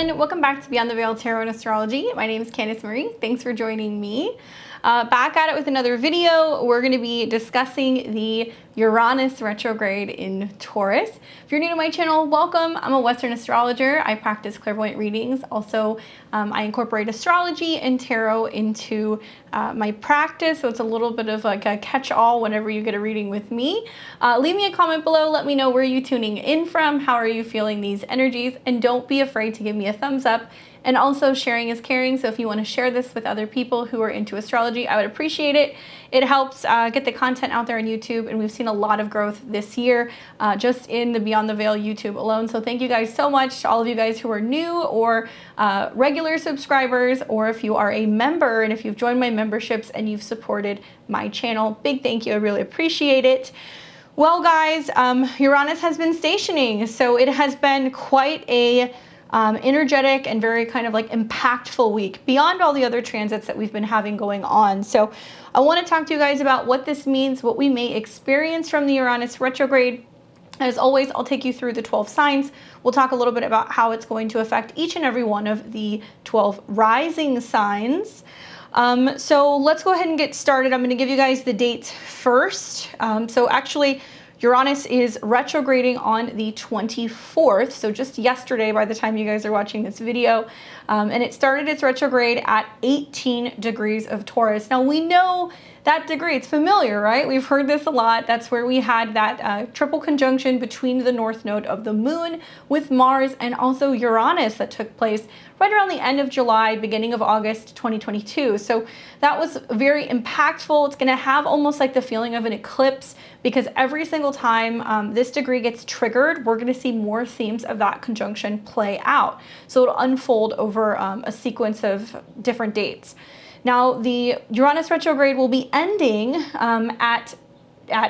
everyone, welcome back to Beyond the Veil Tarot and Astrology. My name is Candice Marie. Thanks for joining me. Back at it with another video. We're going to be discussing the Uranus retrograde in Taurus. If you're new to my channel, welcome. I'm a Western astrologer. I practice clairvoyant readings. Also, I incorporate astrology and tarot into my practice, so it's a little bit of like a catch-all whenever you get a reading with me. Leave me a comment below. Let me know where you're tuning in from. How are you feeling these energies? And don't be afraid to give me a thumbs up. And also, sharing is caring, so if you want to share this with other people who are into astrology, I would appreciate it. It helps get the content out there on YouTube, and we've seen a lot of growth this year just in the Beyond the Veil YouTube alone. So thank you guys so much, all of you guys who are new or regular subscribers, or if you are a member and if you've joined my memberships and you've supported my channel. Big thank you, I really appreciate it. Well guys, Uranus has been stationing, so it has been quite a energetic and very kind of like impactful week beyond all the other transits that we've been having going on. So I want to talk to you guys about what this means, what we may experience from the Uranus retrograde. As always, I'll take you through the 12 signs. We'll talk a little bit about how it's going to affect each and every one of the 12 rising signs. So let's go ahead and get started. I'm going to give you guys the dates first. So actually, Uranus is retrograding on the 24th, so just yesterday by the time you guys are watching this video, and it started its retrograde at 18 degrees of Taurus. Now we know that degree, it's familiar, right? We've heard this a lot. That's where we had that triple conjunction between the north node of the moon with Mars and also Uranus that took place right around the end of July, beginning of August 2022. So that was very impactful. It's going to have almost like the feeling of an eclipse, because every single time this degree gets triggered, we're going to see more themes of that conjunction play out. So it'll unfold over a sequence of different dates. Now, the Uranus retrograde will be ending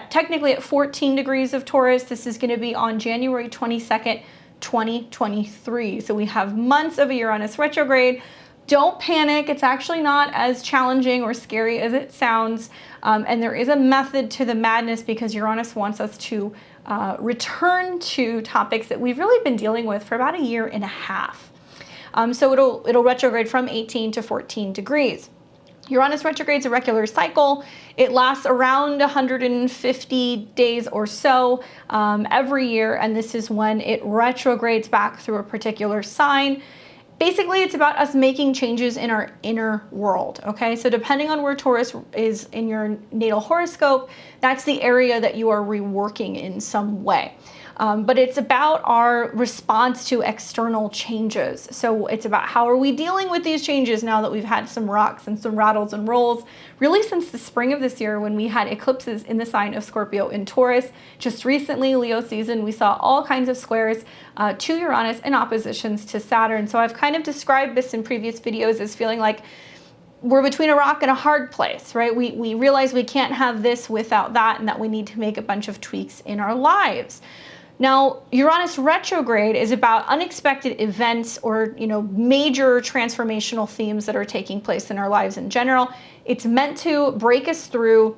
technically at 14 degrees of Taurus. This is going to be on January 22nd, 2023. So we have months of a Uranus retrograde. Don't panic. It's actually not as challenging or scary as it sounds. And there is a method to the madness, because Uranus wants us to return to topics that we've really been dealing with for about a year and a half. So it'll retrograde from 18 to 14 degrees. Uranus retrograde is a regular cycle. It lasts around 150 days or so every year, and this is when it retrogrades back through a particular sign. Basically, it's about us making changes in our inner world, okay? So depending on where Taurus is in your natal horoscope, that's the area that you are reworking in some way. But it's about our response to external changes. So it's about how are we dealing with these changes now that we've had some rocks and some rattles and rolls, really since the spring of this year when we had eclipses in the sign of Scorpio and Taurus. Just recently, Leo season, we saw all kinds of squares to Uranus and oppositions to Saturn. So I've kind of described this in previous videos as feeling like we're between a rock and a hard place, right? We realize we can't have this without that, and that we need to make a bunch of tweaks in our lives. Now, Uranus retrograde is about unexpected events or, major transformational themes that are taking place in our lives in general. It's meant to break us through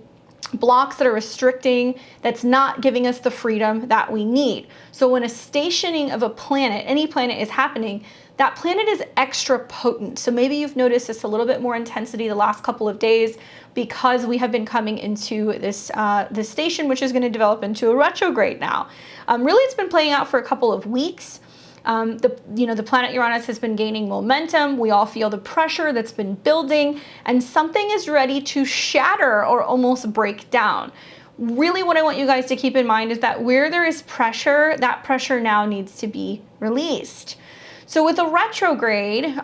blocks that are restricting, that's not giving us the freedom that we need. So when a stationing of a planet, any planet, is happening, that planet is extra potent. So maybe you've noticed this a little bit more intensity the last couple of days, because we have been coming into this station, which is going to develop into a retrograde now. Really, it's been playing out for a couple of weeks. The planet Uranus has been gaining momentum. We all feel the pressure that's been building, and something is ready to shatter or almost break down. Really, what I want you guys to keep in mind is that where there is pressure, that pressure now needs to be released. So with a retrograde,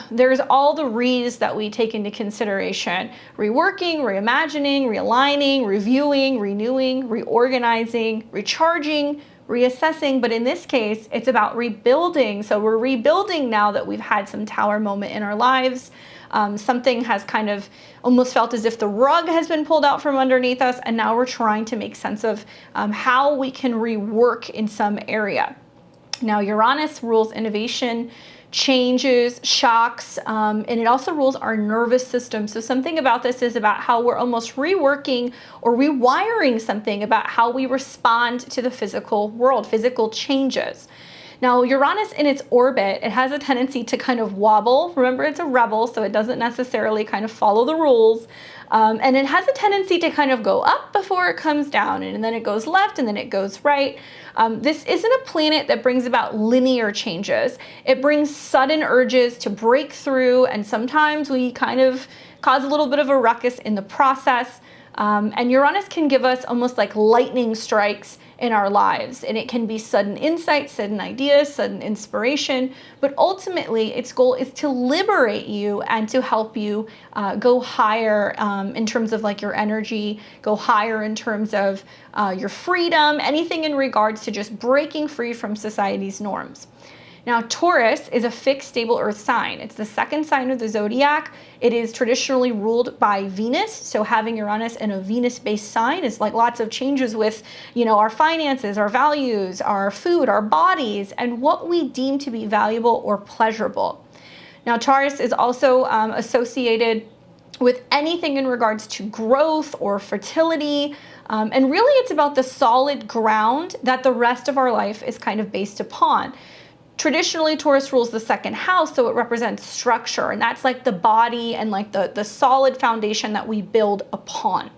there's all the re's that we take into consideration: reworking, reimagining, realigning, reviewing, renewing, reorganizing, recharging, reassessing. But in this case, it's about rebuilding. So we're rebuilding now that we've had some tower moment in our lives. Something has kind of almost felt as if the rug has been pulled out from underneath us, and now we're trying to make sense of how we can rework in some area. Now, Uranus rules innovation, changes, shocks, and it also rules our nervous system. So something about this is about how we're almost reworking or rewiring something about how we respond to the physical world, physical changes. Now, Uranus in its orbit, it has a tendency to kind of wobble. Remember, it's a rebel, so it doesn't necessarily kind of follow the rules. And it has a tendency to kind of go up before it comes down, and then it goes left, and then it goes right. This isn't a planet that brings about linear changes. It brings sudden urges to break through, and sometimes we kind of cause a little bit of a ruckus in the process. And Uranus can give us almost like lightning strikes in our lives, and it can be sudden insight, sudden ideas, sudden inspiration, but ultimately its goal is to liberate you and to help you go higher in terms of like your energy, go higher in terms of your freedom, anything in regards to just breaking free from society's norms. Now, Taurus is a fixed, stable earth sign. It's the second sign of the zodiac. It is traditionally ruled by Venus. So having Uranus in a Venus-based sign is like lots of changes with, our finances, our values, our food, our bodies, and what we deem to be valuable or pleasurable. Now, Taurus is also associated with anything in regards to growth or fertility. And really, it's about the solid ground that the rest of our life is kind of based upon. Traditionally, Taurus rules the second house, so it represents structure, and that's like the body and like the solid foundation that we build upon.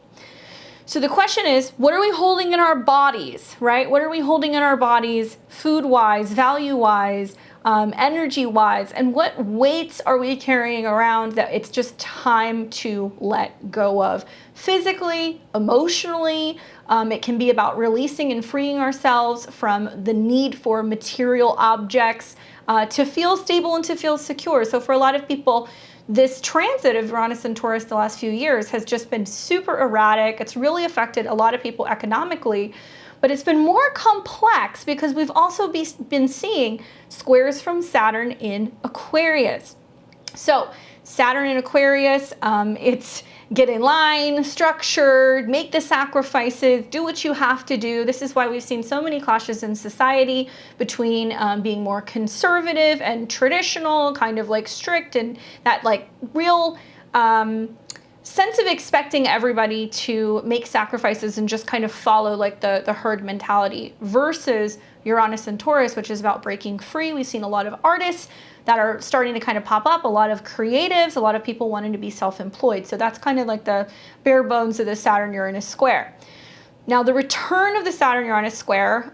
So the question is, what are we holding in our bodies, right? What are we holding in our bodies, food-wise, value-wise, energy-wise, and what weights are we carrying around that it's just time to let go of? Physically, emotionally, it can be about releasing and freeing ourselves from the need for material objects to feel stable and to feel secure. So for a lot of people, this transit of Uranus and Taurus the last few years has just been super erratic. It's really affected a lot of people economically, but it's been more complex because we've also been seeing squares from Saturn in Aquarius. So Saturn in Aquarius, it's get in line, structured, make the sacrifices, do what you have to do. This is why we've seen so many clashes in society between being more conservative and traditional, kind of like strict, and that like real sense of expecting everybody to make sacrifices and just kind of follow like the herd mentality, versus Uranus and Taurus, which is about breaking free. We've seen a lot of artists that are starting to kind of pop up, a lot of creatives, a lot of people wanting to be self-employed. So that's kind of like the bare bones of the Saturn-Uranus square. Now, the return of the Saturn-Uranus square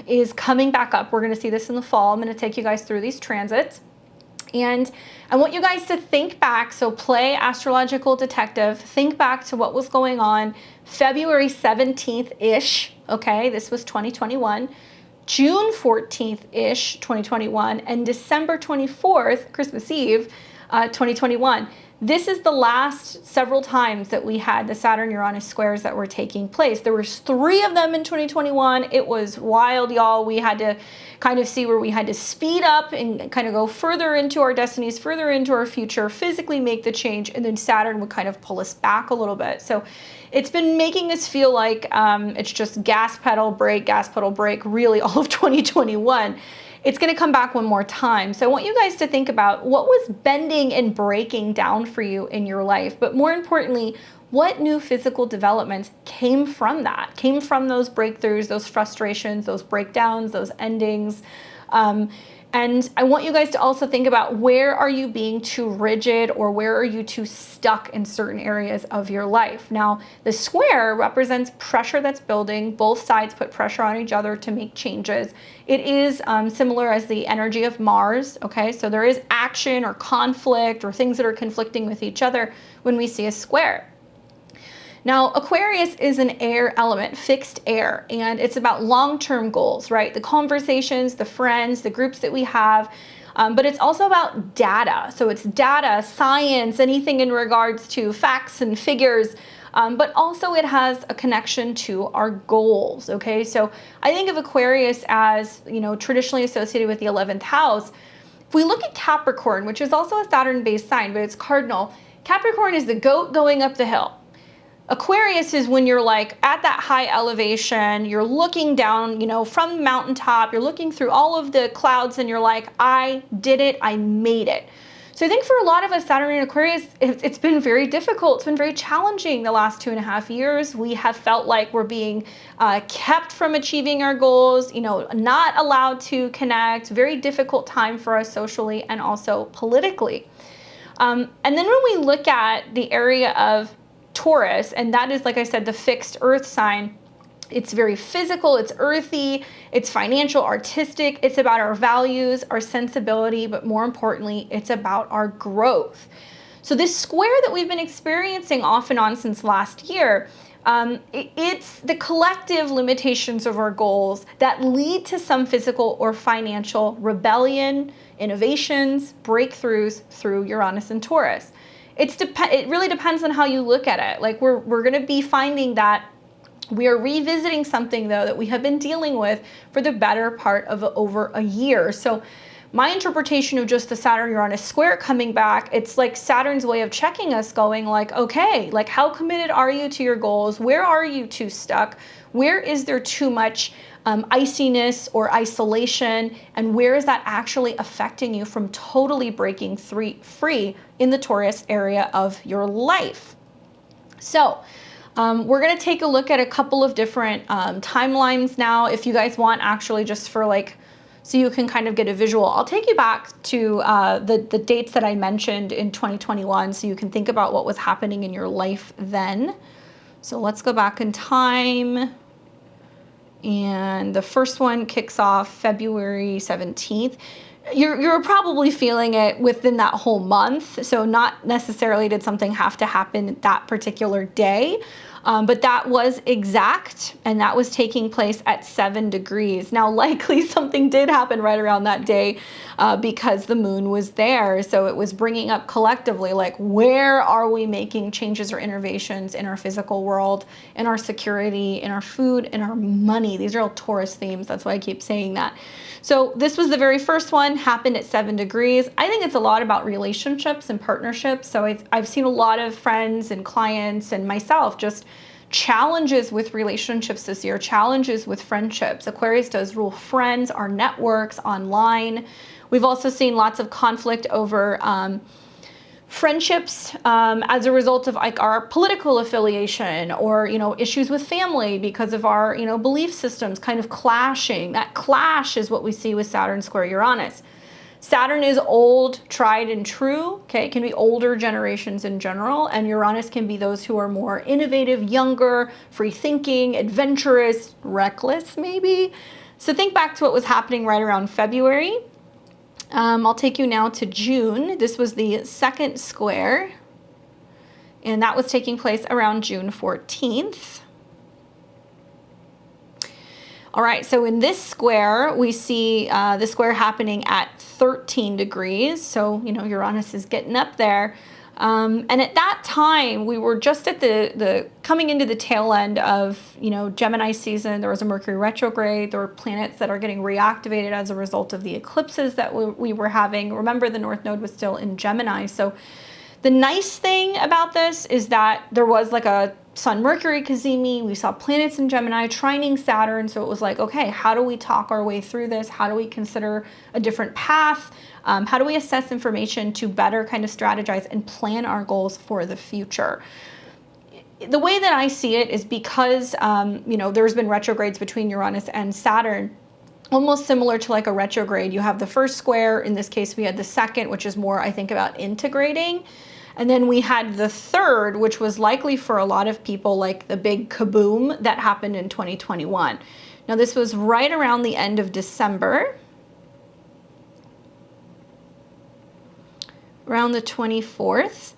is coming back up. We're going to see this in the fall. I'm going to take you guys through these transits. And I want you guys to think back, so play astrological detective, think back to what was going on February 17th-ish, okay? This was 2021. June 14th-ish, 2021, and December 24th, Christmas Eve, 2021. This is the last several times that we had the Saturn-Uranus squares that were taking place. There was 3 of them in 2021. It was wild, y'all. We had to kind of see where we had to speed up and kind of go further into our destinies, further into our future, physically make the change, and then Saturn would kind of pull us back a little bit. So it's been making us feel like it's just gas pedal, brake, really all of 2021. It's going to come back one more time. So I want you guys to think about what was bending and breaking down for you in your life, but more importantly, what new physical developments came from that, came from those breakthroughs, those frustrations, those breakdowns, those endings. And I want you guys to also think about, where are you being too rigid, or where are you too stuck in certain areas of your life? Now, the square represents pressure that's building. Both sides put pressure on each other to make changes. It is similar as the energy of Mars, okay? So there is action or conflict or things that are conflicting with each other when we see a square. Now, Aquarius is an air element, fixed air, and it's about long-term goals, right? The conversations, the friends, the groups that we have, but it's also about data. So it's data, science, anything in regards to facts and figures, but also it has a connection to our goals, okay? So I think of Aquarius as, traditionally associated with the 11th house. If we look at Capricorn, which is also a Saturn-based sign, but it's cardinal, Capricorn is the goat going up the hill. Aquarius is when you're like at that high elevation, you're looking down, from the mountaintop, you're looking through all of the clouds and you're like, I did it, I made it. So I think for a lot of us, Saturn in Aquarius, it's been very difficult. It's been very challenging the last 2.5 years. We have felt like we're being kept from achieving our goals, not allowed to connect. Very difficult time for us socially and also politically. And then when we look at the area of Taurus, and that is, like I said, the fixed earth sign, it's very physical, it's earthy, it's financial, artistic, it's about our values, our sensibility, but more importantly, it's about our growth. So this square that we've been experiencing off and on since last year, it's the collective limitations of our goals that lead to some physical or financial rebellion, innovations, breakthroughs through Uranus and Taurus. It really depends on how you look at it. Like we're going to be finding that we are revisiting something, though, that we have been dealing with for the better part of over a year. So my interpretation of just the Saturn-Uranus square coming back, it's like Saturn's way of checking us, going like, okay, like how committed are you to your goals? Where are you too stuck? Where is there too much iciness or isolation? And where is that actually affecting you from totally breaking free in the Taurus area of your life? So we're going to take a look at a couple of different timelines now. If you guys want, actually, just for like, so you can kind of get a visual, I'll take you back to the dates that I mentioned in 2021, so you can think about what was happening in your life then. So let's go back in time. And the first one kicks off February 17th. You're probably feeling it within that whole month. So not necessarily did something have to happen that particular day, but that was exact, and that was taking place at 7 degrees. Now, likely something did happen right around that day because the moon was there. So it was bringing up collectively, like, where are we making changes or innovations in our physical world, in our security, in our food, in our money? These are all Taurus themes. That's why I keep saying that. So this was the very first one, happened at 7 degrees. I think it's a lot about relationships and partnerships. So I've seen a lot of friends and clients and myself just challenges with relationships this year, challenges with friendships. Aquarius does rule friends, our networks, online. We've also seen lots of conflict over friendships as a result of like our political affiliation, or issues with family because of our belief systems kind of clashing. That clash is what we see with Saturn square Uranus. Saturn is old, tried and true. Okay, it can be older generations in general, and Uranus can be those who are more innovative, younger, free thinking, adventurous, reckless maybe. So think back to what was happening right around February. I'll take you now to June. This was the second square, and that was taking place around June 14th. All right, so in this square, we see the square happening at 13 degrees. So, Uranus is getting up there. And at that time, we were just at the coming into the tail end of, Gemini season. There was a Mercury retrograde. There were planets that are getting reactivated as a result of the eclipses that we were having. Remember, the North Node was still in Gemini. So the nice thing about this is that there was like a Sun-Mercury cazimi. We saw planets in Gemini trining Saturn. So it was like, okay, how do we talk our way through this? How do we consider a different path? How do we assess information to better kind of strategize and plan our goals for the future? The way that I see it is because, there's been retrogrades between Uranus and Saturn, almost similar to like a retrograde. You have the first square. In this case, we had the second, which is more, I think, about integrating. And then we had the third, which was likely for a lot of people like the big kaboom that happened in 2021. Now, this was right around the end of December, around the 24th.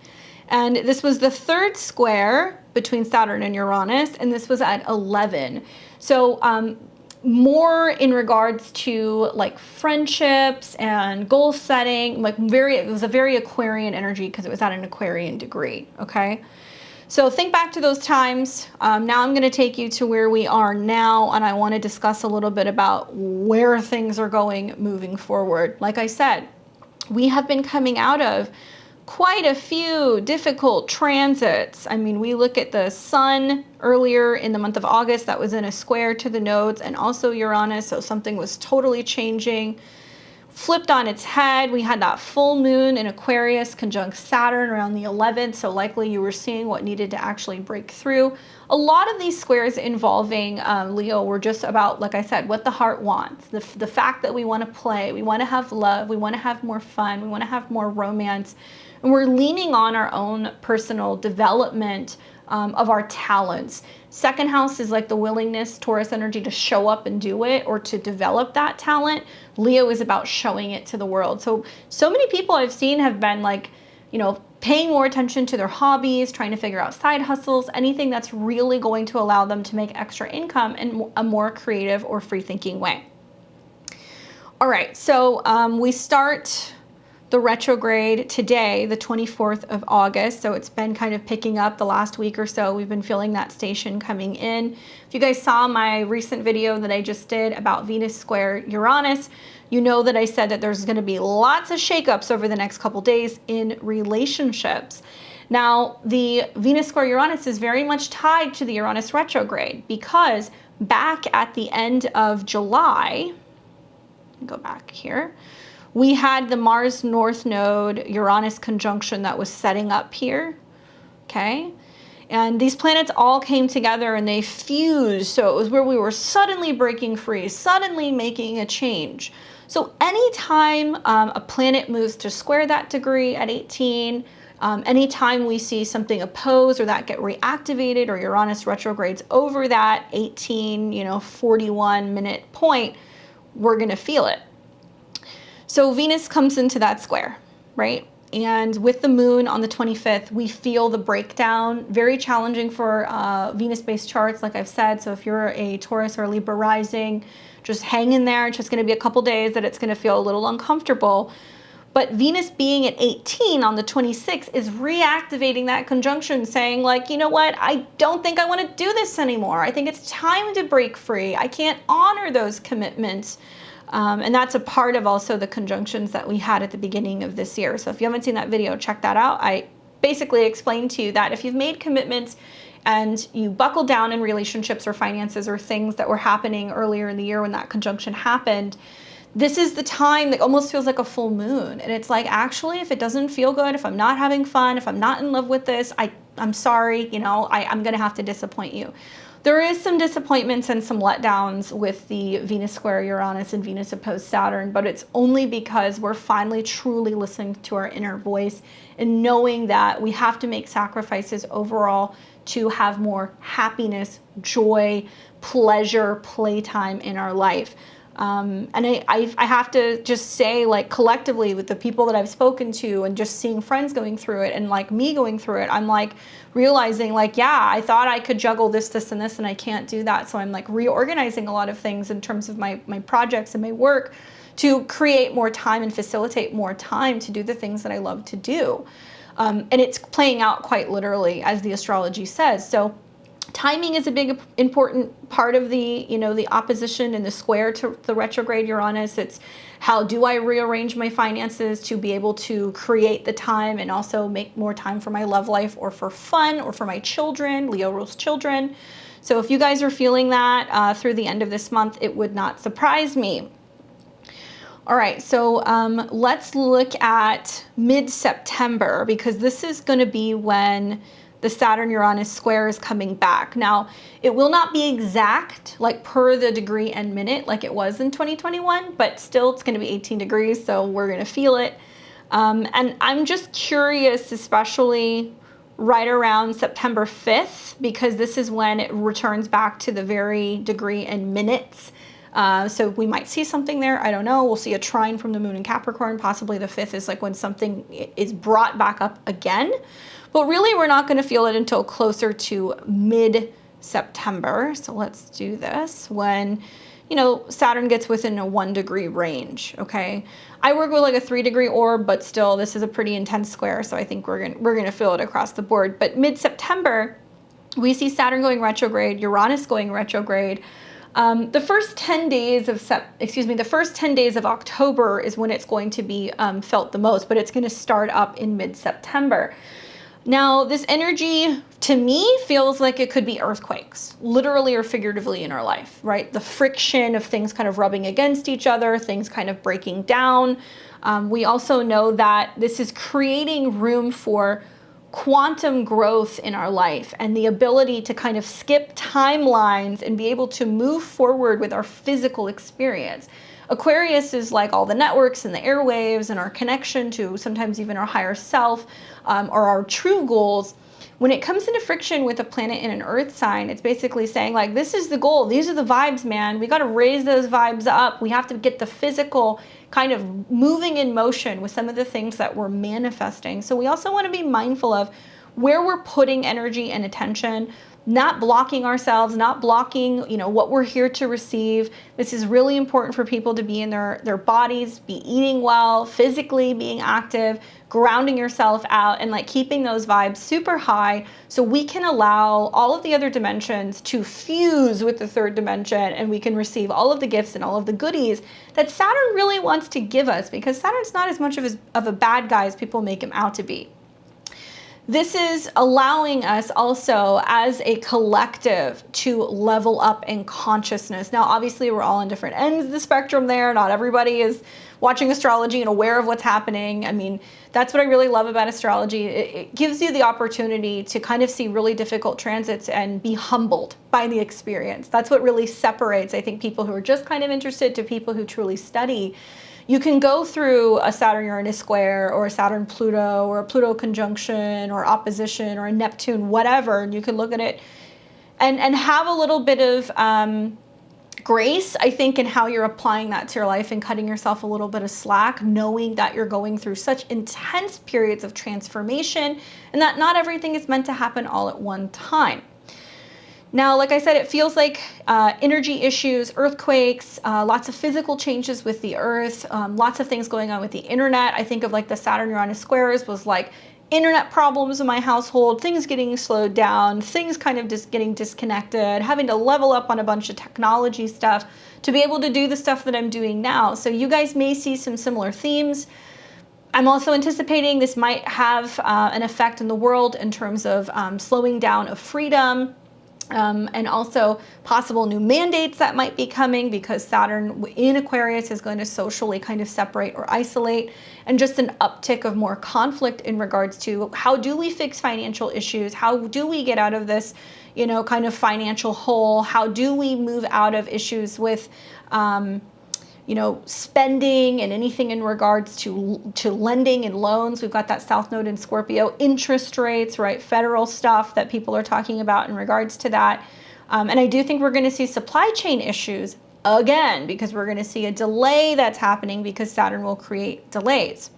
And this was the third square between Saturn and Uranus, and this was at 11. So more in regards to like friendships and goal setting, like it was a very Aquarian energy because it was at an Aquarian degree, okay? So think back to those times. Now I'm going to take you to where we are now, and I want to discuss a little bit about where things are going moving forward. Like I said, we have been coming out of quite a few difficult transits. I mean, we look at the sun earlier in the month of August that was in a square to the nodes, and also Uranus, so something was totally changing. flipped on its head. We had that full moon in Aquarius conjunct Saturn around the 11th, so likely you were seeing what needed to actually break through. A lot of these squares involving Leo were just about, like I said, what the heart wants. The fact that we want to play, we want to have love, we want to have more fun, we want to have more romance, and we're leaning on our own personal development of our talents. Second house is like the willingness, Taurus energy, to show up and do it or to develop that talent. Leo is about showing it to the world. So many people I've seen have been like, you know, paying more attention to their hobbies, trying to figure out side hustles, anything that's really going to allow them to make extra income in a more creative or free thinking way. All right, so we start the retrograde today, the 24th of August. So it's been kind of picking up the last week or so. We've been feeling that station coming in. If you guys saw my recent video that I just did about Venus square Uranus, you know that I said that there's going to be lots of shakeups over the next couple days in relationships. Now, the Venus square Uranus is very much tied to the Uranus retrograde because back at the end of July, go back here, we had the Mars North Node Uranus conjunction that was setting up here, okay? And these planets all came together and they fused, so it was where we were suddenly breaking free, suddenly making a change. So anytime a planet moves to square that degree at 18, anytime we see something oppose or that get reactivated or Uranus retrogrades over that 18, 41 minute point, we're gonna feel it. So Venus comes into that square, right? And with the moon on the 25th, we feel the breakdown. Very challenging for Venus-based charts, like I've said. So if you're a Taurus or Libra rising, just hang in there. It's just going to be a couple days that it's going to feel a little uncomfortable. But Venus being at 18 on the 26th is reactivating that conjunction, saying like, you know what? I don't think I want to do this anymore. I think it's time to break free. I can't honor those commitments. And that's a part of also the conjunctions that we had at the beginning of this year. So if you haven't seen that video, check that out. I basically explained to you that if you've made commitments and you buckled down in relationships or finances or things that were happening earlier in the year when that conjunction happened, this is the time that almost feels like a full moon. And it's like, actually, if it doesn't feel good, if I'm not having fun, if I'm not in love with this, I'm sorry, I'm going to have to disappoint you. There is some disappointments and some letdowns with the Venus square Uranus and Venus opposed Saturn, but it's only because we're finally truly listening to our inner voice and knowing that we have to make sacrifices overall to have more happiness, joy, pleasure, playtime in our life. And I have to just say, like, collectively with the people that I've spoken to and just seeing friends going through it and like me going through it, I'm like realizing like, yeah, I thought I could juggle this, and this, and I can't do that. So I'm like reorganizing a lot of things in terms of my projects and my work to create more time and facilitate more time to do the things that I love to do. And it's playing out quite literally, as the astrology says. So timing is a big important part of the, the opposition and the square to the retrograde Uranus. It's how do I rearrange my finances to be able to create the time and also make more time for my love life or for fun or for my children. Leo rules children. So if you guys are feeling that through the end of this month, it would not surprise me. All right, so let's look at mid-September, because this is going to be when the Saturn-Uranus square is coming back. Now, it will not be exact, like per the degree and minute like it was in 2021, but still it's going to be 18 degrees, so we're going to feel it. And I'm just curious, especially right around September 5th, because this is when it returns back to the very degree and minutes. So we might see something there. I don't know. We'll see a trine from the moon in Capricorn. Possibly the 5th is like when something is brought back up again. But really, we're not going to feel it until closer to mid-September. So let's do this when, Saturn gets within a 1 degree range, okay? I work with like a 3 degree orb, but still this is a pretty intense square. So I think we're going to feel it across the board. But mid-September, we see Saturn going retrograde, Uranus going retrograde. The first 10 days of October is when it's going to be felt the most, but it's going to start up in mid-September. Now, this energy to me feels like it could be earthquakes, literally or figuratively in our life, right? The friction of things kind of rubbing against each other, things kind of breaking down. We also know that this is creating room for quantum growth in our life and the ability to kind of skip timelines and be able to move forward with our physical experience. Aquarius is like all the networks and the airwaves and our connection to sometimes even our higher self, or our true goals. When it comes into friction with a planet in an earth sign, it's basically saying like, this is the goal. These are the vibes, man. We got to raise those vibes up. We have to get the physical kind of moving in motion with some of the things that we're manifesting. So we also want to be mindful of where we're putting energy and attention, not blocking ourselves, not blocking, what we're here to receive. This is really important for people to be in their bodies, be eating well, physically being active, grounding yourself out, and like keeping those vibes super high so we can allow all of the other dimensions to fuse with the third dimension, and we can receive all of the gifts and all of the goodies that Saturn really wants to give us, because Saturn's not as much of a bad guy as people make him out to be. This is allowing us also as a collective to level up in consciousness. Now, obviously, we're all on different ends of the spectrum there. Not everybody is watching astrology and aware of what's happening. I mean, that's what I really love about astrology. It gives you the opportunity to kind of see really difficult transits and be humbled by the experience. That's what really separates, I think, people who are just kind of interested to people who truly study. You can go through a Saturn-Uranus square or a Saturn-Pluto or a Pluto conjunction or opposition or a Neptune, whatever, and you can look at it and have a little bit of grace, I think, in how you're applying that to your life and cutting yourself a little bit of slack, knowing that you're going through such intense periods of transformation and that not everything is meant to happen all at one time. Now, like I said, it feels like energy issues, earthquakes, lots of physical changes with the earth, lots of things going on with the internet. I think of like the Saturn-Uranus squares was like internet problems in my household, things getting slowed down, things kind of just getting disconnected, having to level up on a bunch of technology stuff to be able to do the stuff that I'm doing now. So you guys may see some similar themes. I'm also anticipating this might have an effect in the world in terms of slowing down of freedom. And also possible new mandates that might be coming because Saturn in Aquarius is going to socially kind of separate or isolate, and just an uptick of more conflict in regards to how do we fix financial issues? How do we get out of this, kind of financial hole? How do we move out of issues with, spending and anything in regards to lending and loans? We've got that South Node in Scorpio, interest rates, right? Federal stuff that people are talking about in regards to that. And I do think we're going to see supply chain issues again, because we're going to see a delay that's happening because Saturn will create delays.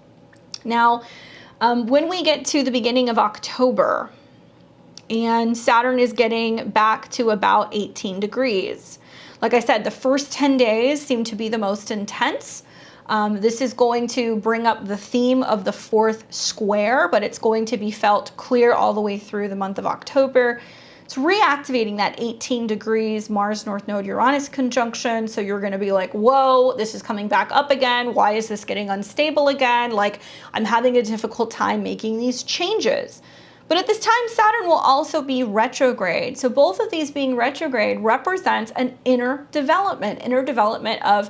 Now, when we get to the beginning of October and Saturn is getting back to about 18 degrees, like I said, the first 10 days seem to be the most intense. This is going to bring up the theme of the fourth square, but it's going to be felt clear all the way through the month of October. It's reactivating that 18 degrees Mars North Node Uranus conjunction. So you're going to be like, whoa, this is coming back up again. Why is this getting unstable again? Like, I'm having a difficult time making these changes. But at this time, Saturn will also be retrograde. So both of these being retrograde represents an inner development of,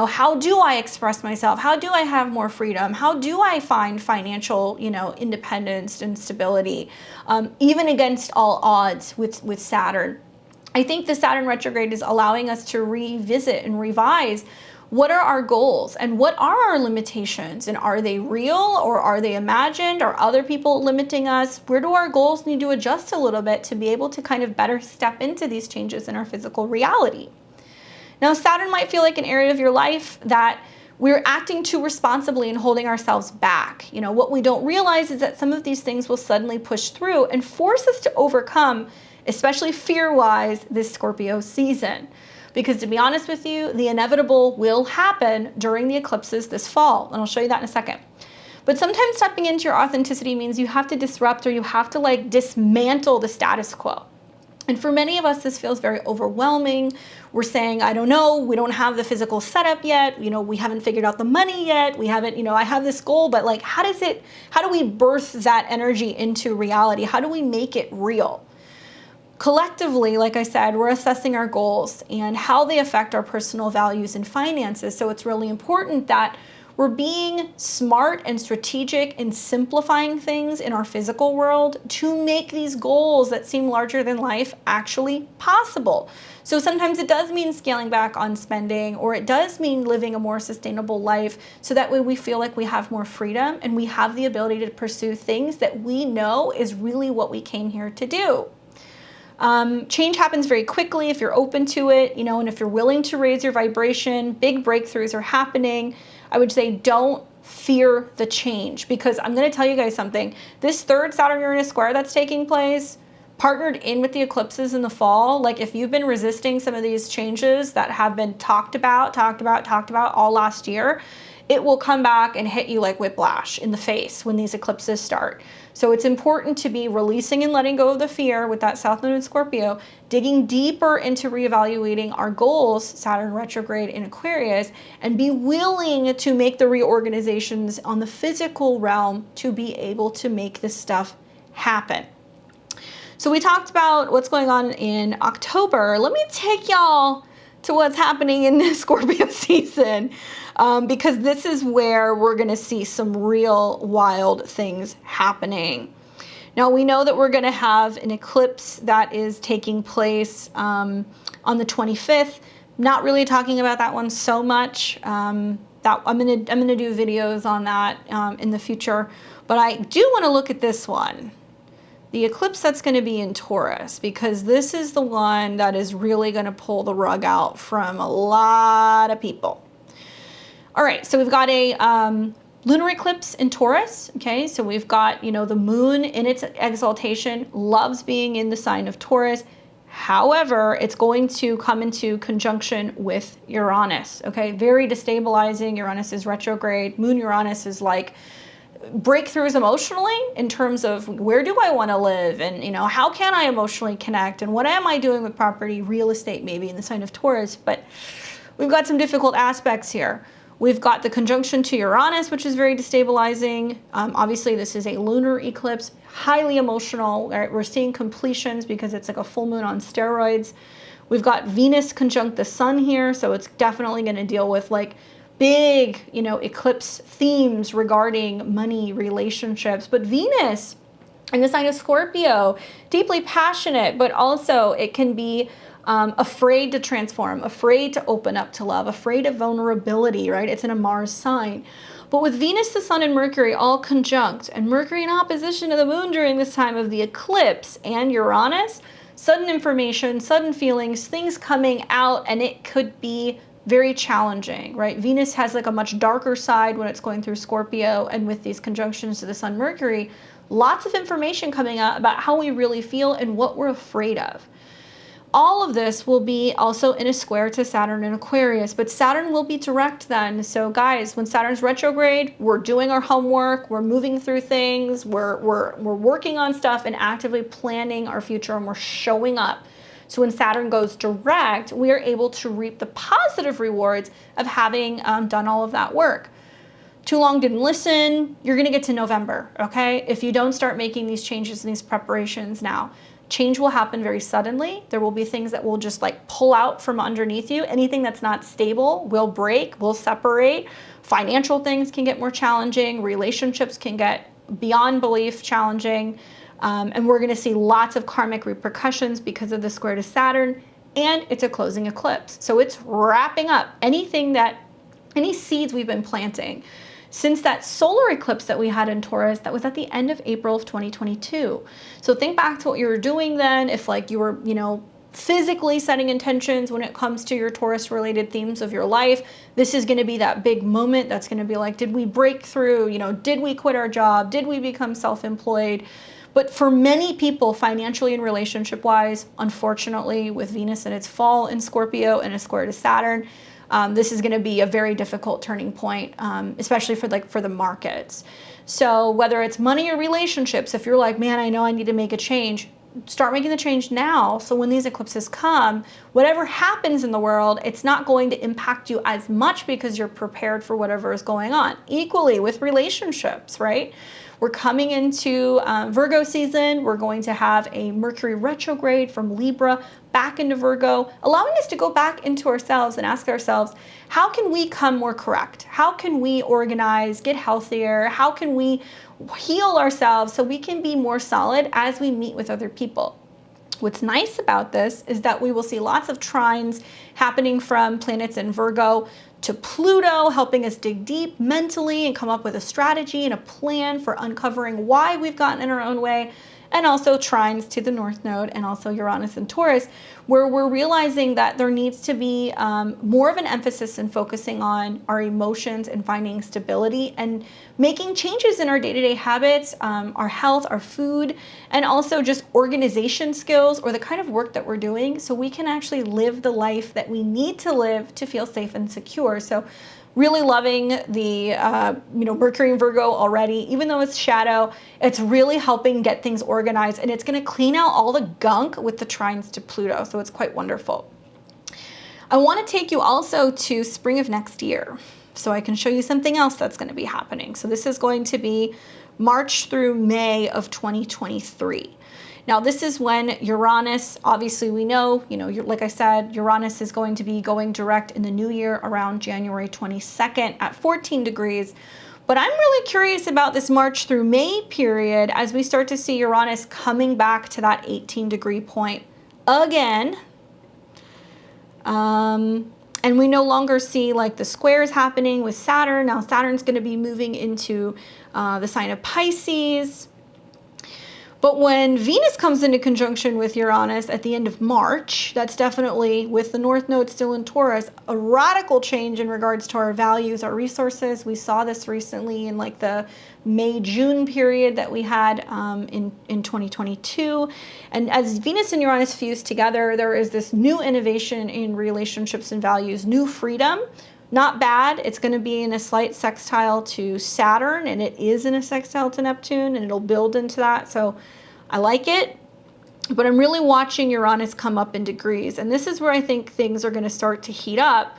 how do I express myself? How do I have more freedom? How do I find financial, independence and stability, even against all odds with Saturn? I think the Saturn retrograde is allowing us to revisit and revise what are our goals and what are our limitations, and are they real or are they imagined? Are other people limiting us? Where do our goals need to adjust a little bit to be able to kind of better step into these changes in our physical reality? Now, Saturn might feel like an area of your life that we're acting too responsibly and holding ourselves back. What we don't realize is that some of these things will suddenly push through and force us to overcome, especially fear-wise, this Scorpio season. Because to be honest with you, the inevitable will happen during the eclipses this fall. And I'll show you that in a second. But sometimes stepping into your authenticity means you have to disrupt, or you have to dismantle the status quo. And for many of us, this feels very overwhelming. We're saying, I don't know, we don't have the physical setup yet. We haven't figured out the money yet. We haven't, I have this goal, but like, how do we birth that energy into reality? How do we make it real? Collectively, like I said, we're assessing our goals and how they affect our personal values and finances. So it's really important that we're being smart and strategic in simplifying things in our physical world to make these goals that seem larger than life actually possible. So sometimes it does mean scaling back on spending, or it does mean living a more sustainable life, so that way we feel like we have more freedom and we have the ability to pursue things that we know is really what we came here to do. Change happens very quickly if you're open to it, and if you're willing to raise your vibration. Big breakthroughs are happening. I would say don't fear the change, because I'm going to tell you guys something. This third Saturn-Uranus square that's taking place, partnered in with the eclipses in the fall, like if you've been resisting some of these changes that have been talked about all last year, it will come back and hit you like whiplash in the face when these eclipses start. So it's important to be releasing and letting go of the fear with that South Node in Scorpio, digging deeper into reevaluating our goals, Saturn retrograde in Aquarius, and be willing to make the reorganizations on the physical realm to be able to make this stuff happen. So we talked about what's going on in October. Let me take y'all to what's happening in the Scorpio season, because this is where we're going to see some real wild things happening. Now, we know that we're going to have an eclipse that is taking place on the 25th. Not really talking about that one so much. That I'm going to do videos on that in the future, but I do want to look at this one. The eclipse that's going to be in Taurus, because this is the one that is really going to pull the rug out from a lot of people. All right, so we've got a lunar eclipse in Taurus. Okay, so we've got, the moon in its exaltation, loves being in the sign of Taurus. However, it's going to come into conjunction with Uranus. Okay, very destabilizing. Uranus is retrograde. Moon Uranus is like breakthroughs emotionally in terms of where do I want to live, and how can I emotionally connect, and what am I doing with property, real estate, maybe in the sign of Taurus. But we've got some difficult aspects here. We've got the conjunction to Uranus, which is very destabilizing. Obviously, this is a lunar eclipse, highly emotional. Right? We're seeing completions because it's like a full moon on steroids. We've got Venus conjunct the sun here, so it's definitely going to deal with like big, eclipse themes regarding money, relationships. But Venus in the sign of Scorpio, deeply passionate, but also it can be afraid to transform, afraid to open up to love, afraid of vulnerability, right? It's in a Mars sign. But with Venus, the sun, and Mercury all conjunct, and Mercury in opposition to the moon during this time of the eclipse, and Uranus, sudden information, sudden feelings, things coming out, and it could be very challenging, right? Venus has like a much darker side when it's going through Scorpio, and with these conjunctions to the sun, Mercury, lots of information coming out about how we really feel and what we're afraid of. All of this will be also in a square to Saturn in Aquarius, but Saturn will be direct then. So guys, when Saturn's retrograde, we're doing our homework, we're moving through things, we're working on stuff and actively planning our future, and we're showing up. So when Saturn goes direct, we are able to reap the positive rewards of having done all of that work. Too long didn't listen, you're going to get to November, okay? If you don't start making these changes and these preparations now, change will happen very suddenly. There will be things that will just like pull out from underneath you. Anything that's not stable will break, will separate. Financial things can get more challenging. Relationships can get beyond belief challenging. And we're going to see lots of karmic repercussions because of the square to Saturn, and it's a closing eclipse. So it's wrapping up any seeds we've been planting since that solar eclipse that we had in Taurus that was at the end of April of 2022. So think back to what you were doing then, if like you were, physically setting intentions when it comes to your Taurus related themes of your life. This is going to be that big moment that's going to be like, did we break through? Did we quit our job? Did we become self-employed? But for many people, financially and relationship-wise, unfortunately, with Venus in its fall in Scorpio and a square to Saturn, this is going to be a very difficult turning point, especially for the markets. So whether it's money or relationships, if you're like, man, I know I need to make a change, start making the change now. So when these eclipses come, whatever happens in the world, it's not going to impact you as much because you're prepared for whatever is going on. Equally with relationships, right? We're coming into Virgo season. We're going to have a Mercury retrograde from Libra back into Virgo, allowing us to go back into ourselves and ask ourselves, how can we come more correct? How can we organize, get healthier? How can we heal ourselves so we can be more solid as we meet with other people? What's nice about this is that we will see lots of trines happening from planets in Virgo to Pluto, helping us dig deep mentally and come up with a strategy and a plan for uncovering why we've gotten in our own way, and also trines to the North Node and also Uranus and Taurus, where we're realizing that there needs to be more of an emphasis in focusing on our emotions and finding stability and making changes in our day-to-day habits, our health, our food, and also just organization skills or the kind of work that we're doing so we can actually live the life that we need to live to feel safe and secure. So really loving the Mercury in Virgo already. Even though it's shadow, it's really helping get things organized, and it's going to clean out all the gunk with the trines to Pluto. So it's quite wonderful. I want to take you also to spring of next year, so I can show you something else that's going to be happening. So this is going to be March through May of 2023. Now, this is when Uranus, obviously we know, like I said, Uranus is going to be going direct in the new year around January 22nd at 14 degrees. But I'm really curious about this March through May period as we start to see Uranus coming back to that 18-degree point again. And we no longer see like the squares happening with Saturn. Now Saturn's going to be moving into the sign of Pisces. But when Venus comes into conjunction with Uranus at the end of March, that's definitely, with the North Node still in Taurus, a radical change in regards to our values, our resources. We saw this recently in like the May-June period that we had in 2022. And as Venus and Uranus fuse together, there is this new innovation in relationships and values, new freedom. Not bad. It's going to be in a slight sextile to Saturn, and it is in a sextile to Neptune, and it'll build into that. So I like it, but I'm really watching Uranus come up in degrees. And this is where I think things are going to start to heat up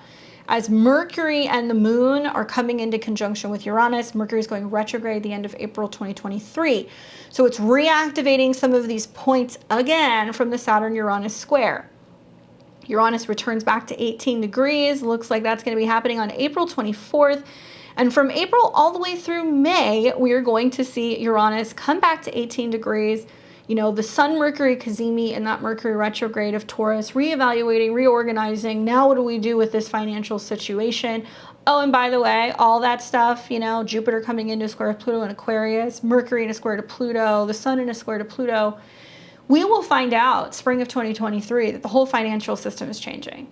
as Mercury and the Moon are coming into conjunction with Uranus. Mercury is going retrograde the end of April 2023. So it's reactivating some of these points again from the Saturn-Uranus square. Uranus returns back to 18 degrees. Looks like that's going to be happening on April 24th. And from April all the way through May, we are going to see Uranus come back to 18 degrees. The Sun-Mercury cazimi and that Mercury retrograde of Taurus, reevaluating, reorganizing. Now what do we do with this financial situation? Oh, and by the way, all that stuff, Jupiter coming into a square with Pluto in Aquarius, Mercury in a square to Pluto, the Sun in a square to Pluto. We will find out spring of 2023 that the whole financial system is changing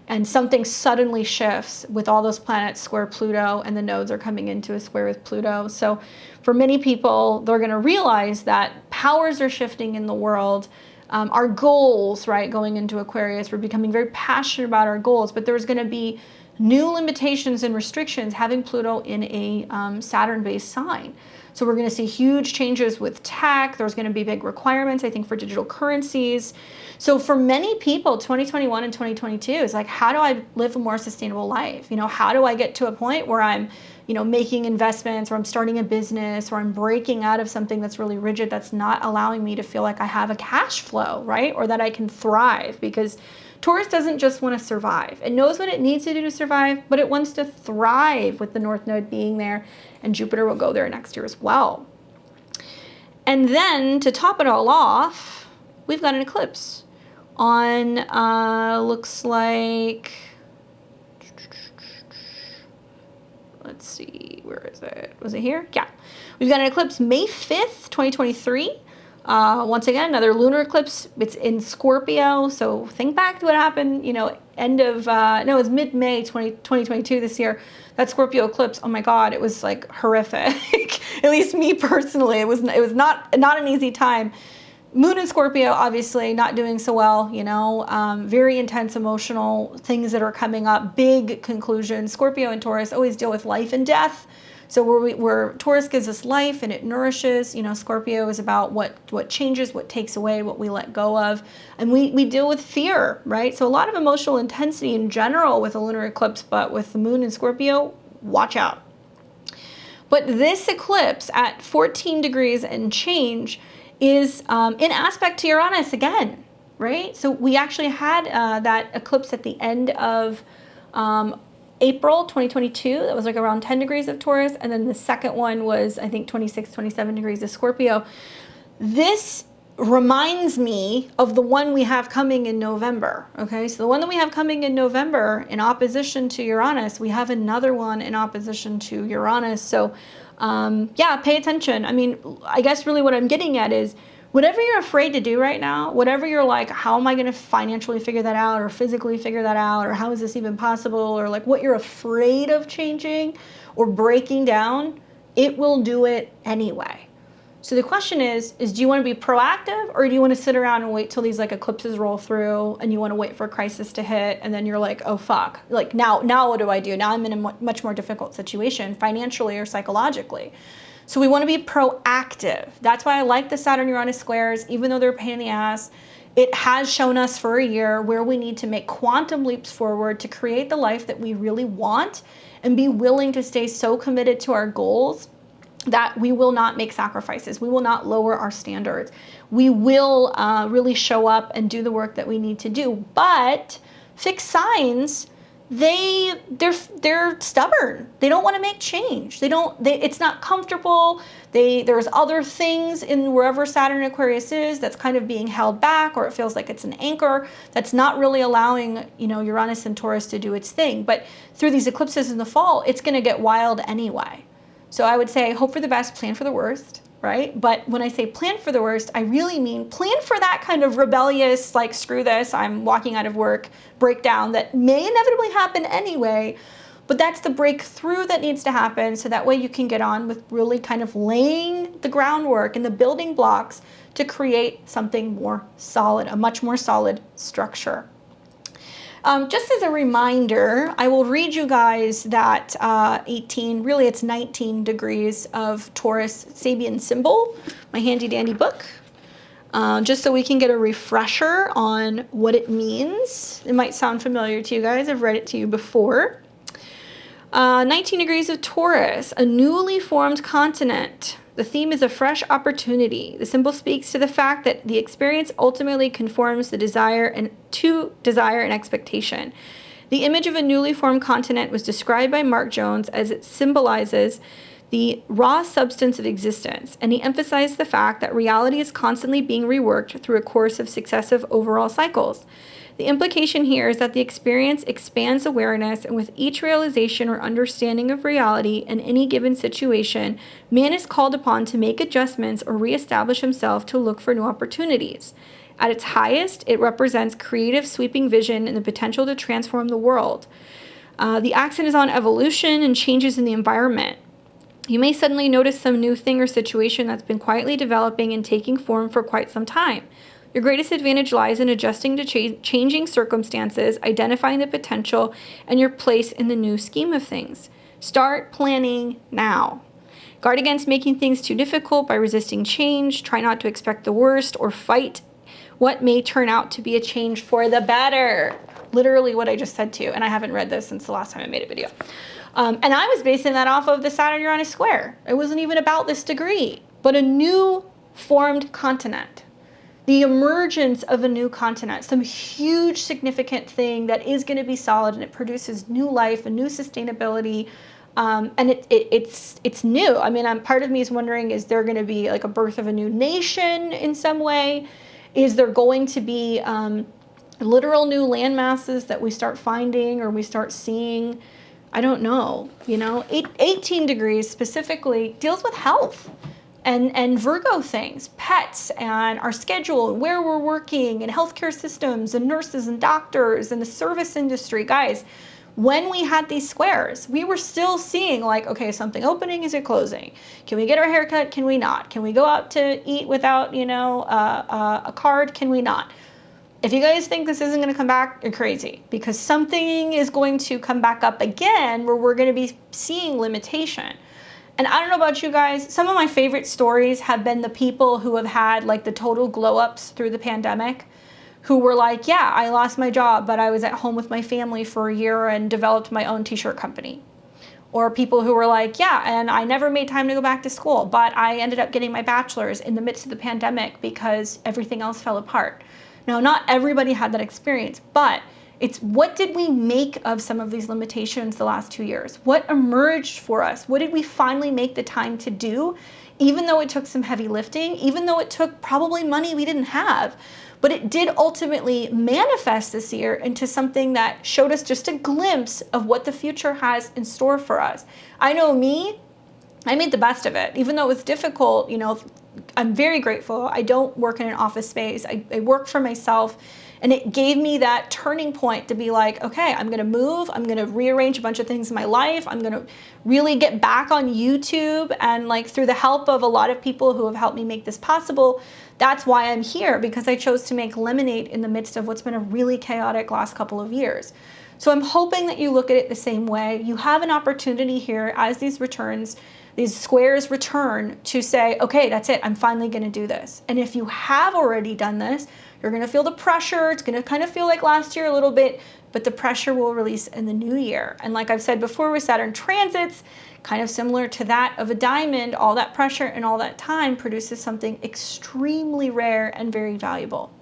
and something suddenly shifts with all those planets square Pluto and the nodes are coming into a square with Pluto. So for many people, they're going to realize that powers are shifting in the world. Our goals, right, going into Aquarius, we're becoming very passionate about our goals, but there's going to be new limitations and restrictions having Pluto in a Saturn-based sign. So we're going to see huge changes with tech. There's going to be big requirements, I think, for digital currencies. So for many people, 2021 and 2022 is like, how do I live a more sustainable life? How do I get to a point where I'm, making investments, or I'm starting a business, or I'm breaking out of something that's really rigid that's not allowing me to feel like I have a cash flow, right? Or that I can thrive, because Taurus doesn't just want to survive. It knows what it needs to do to survive, but it wants to thrive with the North Node being there, and Jupiter will go there next year as well. And then to top it all off, we've got an eclipse on, looks like, let's see, where is it? Was it here? Yeah. We've got an eclipse May 5th, 2023. Once again, another lunar eclipse. It's in Scorpio. So think back to what happened, end of, it was mid-May 2022 this year. That Scorpio eclipse, oh my God, it was like horrific. At least me personally, it was not an easy time. Moon in Scorpio, obviously not doing so well, very intense emotional things that are coming up, big conclusions. Scorpio and Taurus always deal with life and death. So where Taurus gives us life and it nourishes, Scorpio is about what changes, what takes away, what we let go of. And we deal with fear, right? So a lot of emotional intensity in general with a lunar eclipse, but with the moon in Scorpio, watch out. But this eclipse at 14 degrees and change is in aspect to Uranus again, right? So we actually had that eclipse at the end of April 2022. That was like around 10 degrees of Taurus. And then the second one was, I think, 26, 27 degrees of Scorpio. This reminds me of the one we have coming in November. Okay, so the one that we have coming in November in opposition to Uranus, we have another one in opposition to Uranus. So yeah, pay attention. I mean, I guess really what I'm getting at is whatever you're afraid to do right now, whatever you're like, how am I going to financially figure that out or physically figure that out, or how is this even possible, or like what you're afraid of changing or breaking down, it will do it anyway. So the question is do you want to be proactive, or do you want to sit around and wait till these like eclipses roll through and you want to wait for a crisis to hit and then you're like, oh fuck, like now what do I do? Now I'm in a much more difficult situation financially or psychologically. So we want to be proactive. That's why I like the Saturn-Uranus squares, even though they're a pain in the ass. It has shown us for a year where we need to make quantum leaps forward to create the life that we really want and be willing to stay so committed to our goals that we will not make sacrifices. We will not lower our standards. We will really show up and do the work that we need to do. But fixed signs, they're stubborn. They don't want to make change. It's not comfortable. There's other things in wherever Saturn Aquarius is that's kind of being held back, or it feels like it's an anchor that's not really allowing, Uranus and Taurus to do its thing. But through these eclipses in the fall, it's going to get wild anyway. So I would say hope for the best, plan for the worst, right? But when I say plan for the worst, I really mean plan for that kind of rebellious, like, screw this, I'm walking out of work, breakdown that may inevitably happen anyway. But that's the breakthrough that needs to happen, so that way you can get on with really kind of laying the groundwork and the building blocks to create something more solid, a much more solid structure. Just as a reminder, I will read you guys that 19 degrees of Taurus Sabian symbol, my handy dandy book, just so we can get a refresher on what it means. It might sound familiar to you guys. I've read it to you before. 19 degrees of Taurus, a newly formed continent. The theme is a fresh opportunity. The symbol speaks to the fact that the experience ultimately conforms to desire and expectation. The image of a newly formed continent was described by Mark Jones as it symbolizes the raw substance of existence, and he emphasized the fact that reality is constantly being reworked through a course of successive overall cycles. The implication here is that the experience expands awareness, and with each realization or understanding of reality in any given situation, man is called upon to make adjustments or reestablish himself to look for new opportunities. At its highest, it represents creative, sweeping vision and the potential to transform the world. The accent is on evolution and changes in the environment. You may suddenly notice some new thing or situation that's been quietly developing and taking form for quite some time. Your greatest advantage lies in adjusting to changing circumstances, identifying the potential, and your place in the new scheme of things. Start planning now. Guard against making things too difficult by resisting change. Try not to expect the worst or fight what may turn out to be a change for the better. Literally what I just said to you, and I haven't read this since the last time I made a video. And I was basing that off of the Saturn-Uranus square. It wasn't even about this degree, but a new formed continent. The emergence of a new continent, some huge significant thing that is going to be solid, and it produces new life and new sustainability. And it's new. I mean, part of me is wondering, is there going to be like a birth of a new nation in some way? Is there going to be literal new land masses that we start finding or we start seeing? I don't know. 18 degrees specifically deals with health. And Virgo things, pets, and our schedule, and where we're working, and healthcare systems, and nurses, and doctors, and the service industry. Guys, when we had these squares, we were still seeing like, okay, is something opening? Is it closing? Can we get our hair cut? Can we not? Can we go out to eat without, a card? Can we not? If you guys think this isn't going to come back, you're crazy, because something is going to come back up again where we're going to be seeing limitation. And I don't know about you guys, some of my favorite stories have been the people who have had like the total glow ups through the pandemic, who were like, yeah, I lost my job, but I was at home with my family for a year and developed my own t-shirt company. Or people who were like, yeah, and I never made time to go back to school, but I ended up getting my bachelor's in the midst of the pandemic because everything else fell apart. Now, not everybody had that experience, but it's what did we make of some of these limitations the last 2 years? What emerged for us? What did we finally make the time to do? Even though it took some heavy lifting, even though it took probably money we didn't have, but it did ultimately manifest this year into something that showed us just a glimpse of what the future has in store for us. I know me, I made the best of it. Even though it was difficult, you know, I'm very grateful. I don't work in an office space. I work for myself. And it gave me that turning point to be like, okay, I'm going to move. I'm going to rearrange a bunch of things in my life. I'm going to really get back on YouTube. And like through the help of a lot of people who have helped me make this possible, that's why I'm here, because I chose to make lemonade in the midst of what's been a really chaotic last couple of years. So I'm hoping that you look at it the same way. You have an opportunity here as these returns, these squares return, to say, okay, that's it. I'm finally going to do this. And if you have already done this, you're going to feel the pressure. It's going to kind of feel like last year a little bit, but the pressure will release in the new year. And like I've said before with Saturn transits, kind of similar to that of a diamond, all that pressure and all that time produces something extremely rare and very valuable.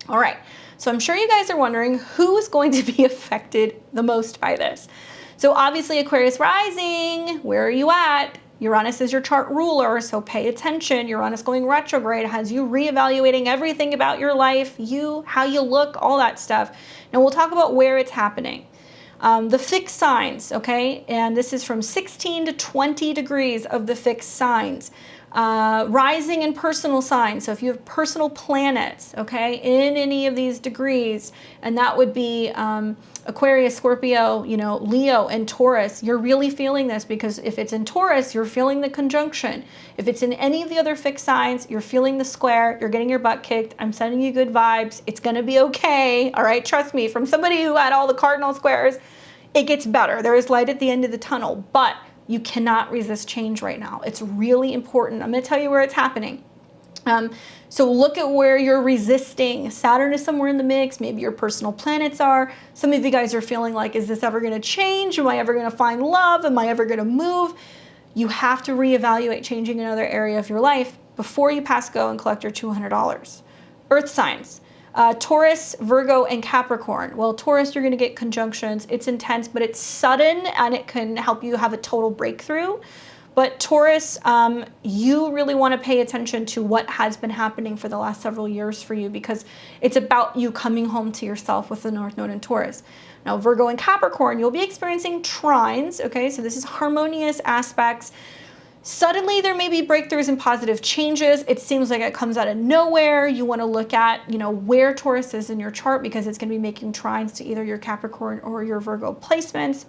All right, so I'm sure you guys are wondering who is going to be affected the most by this. So obviously Aquarius rising, where are you at? Uranus is your chart ruler, so pay attention. Uranus going retrograde has you reevaluating everything about your life, you, how you look, all that stuff. And we'll talk about where it's happening. The fixed signs, okay? And this is from 16 to 20 degrees of the fixed signs. Rising and personal signs. So if you have personal planets, okay, in any of these degrees, and that would be Aquarius, Scorpio, you know, Leo, and Taurus, you're really feeling this, because if it's in Taurus, you're feeling the conjunction. If it's in any of the other fixed signs, you're feeling the square, you're getting your butt kicked. I'm sending you good vibes. It's going to be okay. All right. Trust me, from somebody who had all the cardinal squares, it gets better. There is light at the end of the tunnel, but you cannot resist change right now. It's really important. I'm going to tell you where it's happening. So look at where you're resisting. Saturn is somewhere in the mix. Maybe your personal planets are. Some of you guys are feeling like, is this ever going to change? Am I ever going to find love? Am I ever going to move? You have to reevaluate changing another area of your life before you pass go and collect your $200. Earth signs. Taurus, Virgo, and Capricorn. Well, Taurus, you're going to get conjunctions. It's intense, but it's sudden, and it can help you have a total breakthrough. But Taurus, you really want to pay attention to what has been happening for the last several years for you, because it's about you coming home to yourself with the North Node in Taurus. Now, Virgo and Capricorn, you'll be experiencing trines, okay? So this is harmonious aspects. Suddenly, there may be breakthroughs and positive changes. It seems like it comes out of nowhere. You want to look at, you know, where Taurus is in your chart, because it's going to be making trines to either your Capricorn or your Virgo placements.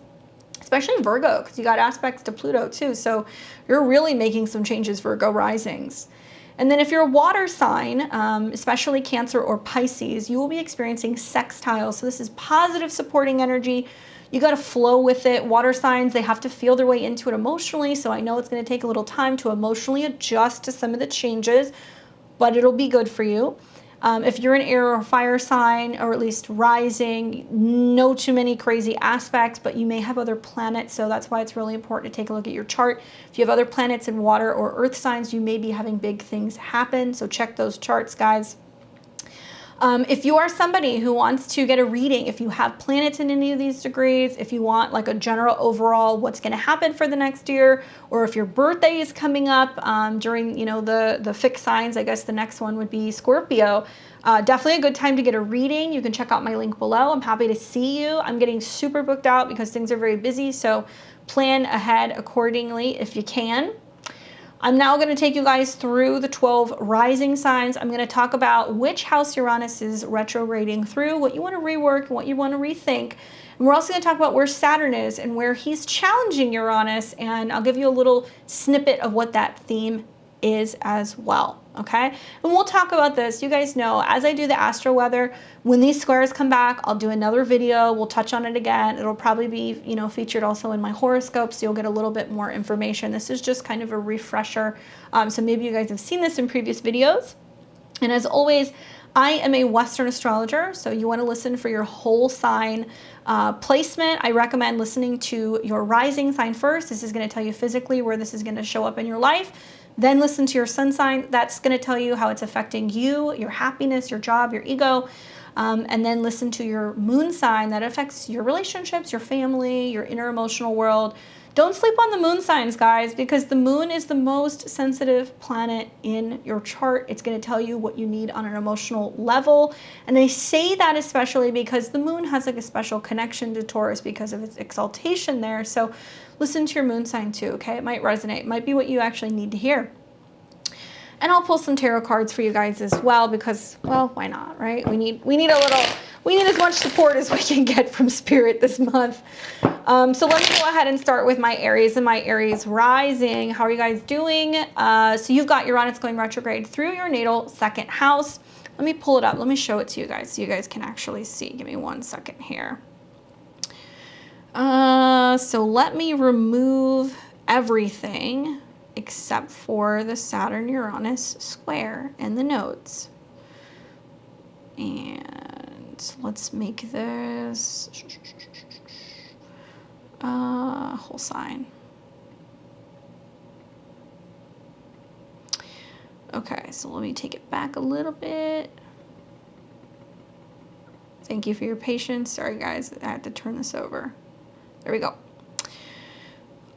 Especially Virgo, because you got aspects to Pluto too. So you're really making some changes, Virgo risings. And then if you're a water sign, especially Cancer or Pisces, you will be experiencing sextiles. So this is positive supporting energy. You got to flow with it. Water signs, they have to feel their way into it emotionally. So I know it's going to take a little time to emotionally adjust to some of the changes, but it'll be good for you. If you're an air or fire sign, or at least rising, no too many crazy aspects, but you may have other planets. So that's why it's really important to take a look at your chart. If you have other planets in water or earth signs, you may be having big things happen. So check those charts, guys. If you are somebody who wants to get a reading, if you have planets in any of these degrees, if you want like a general overall what's going to happen for the next year, or if your birthday is coming up during, you know, the fixed signs, I guess the next one would be Scorpio. Definitely a good time to get a reading. You can check out my link below. I'm happy to see you. I'm getting super booked out because things are very busy, so plan ahead accordingly if you can. I'm now going to take you guys through the 12 rising signs. I'm going to talk about which house Uranus is retrograding through, what you want to rework, and what you want to rethink. And we're also going to talk about where Saturn is and where he's challenging Uranus, and I'll give you a little snippet of what that theme is as well, okay? And we'll talk about this. You guys know, as I do the astro weather, when these squares come back, I'll do another video. We'll touch on it again. It'll probably be, you know, featured also in my horoscope, so you'll get a little bit more information. This is just kind of a refresher. So maybe you guys have seen this in previous videos. And as always, I am a Western astrologer, so you want to listen for your whole sign placement. I recommend listening to your rising sign first. This is going to tell you physically where this is going to show up in your life. Then listen to your sun sign. That's going to tell you how it's affecting you, your happiness, your job, your ego. And then listen to your moon sign. That affects your relationships, your family, your inner emotional world. Don't sleep on the moon signs, guys, because the moon is the most sensitive planet in your chart. It's going to tell you what you need on an emotional level. And they say that especially because the moon has like a special connection to Taurus because of its exaltation there. So listen to your moon sign too, okay? It might resonate. It might be what you actually need to hear. And I'll pull some tarot cards for you guys as well because, well, why not, right? We need as much support as we can get from Spirit this month. So let me go ahead and start with my Aries and my Aries rising. How are you guys doing? So you've got Uranus going retrograde through your natal second house. Let me pull it up. Let me show it to you guys so you guys can actually see. Give me 1 second here. So let me remove everything except for the Saturn-Uranus square and the nodes. And let's make this whole sign. Okay, so let me take it back a little bit. Thank you for your patience. Sorry, guys, I had to turn this over. There we go.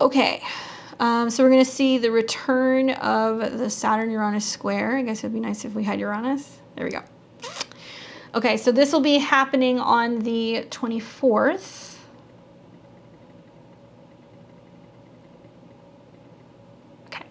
Okay. So we're going to see the return of the Saturn-Uranus square. I guess it would be nice if we had Uranus. There we go. Okay, so this will be happening on the 24th. Okay.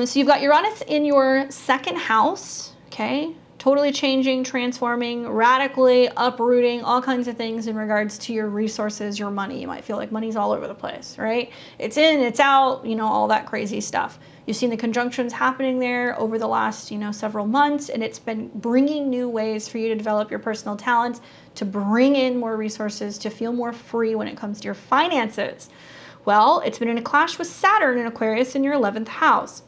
So you've got Uranus in your second house, okay? Totally changing, transforming, radically uprooting all kinds of things in regards to your resources, your money. You might feel like money's all over the place, right? It's in, it's out, you know, all that crazy stuff. You've seen the conjunctions happening there over the last, you know, several months, and it's been bringing new ways for you to develop your personal talents, to bring in more resources, to feel more free when it comes to your finances. Well, it's been in a clash with Saturn in Aquarius in your 11th house.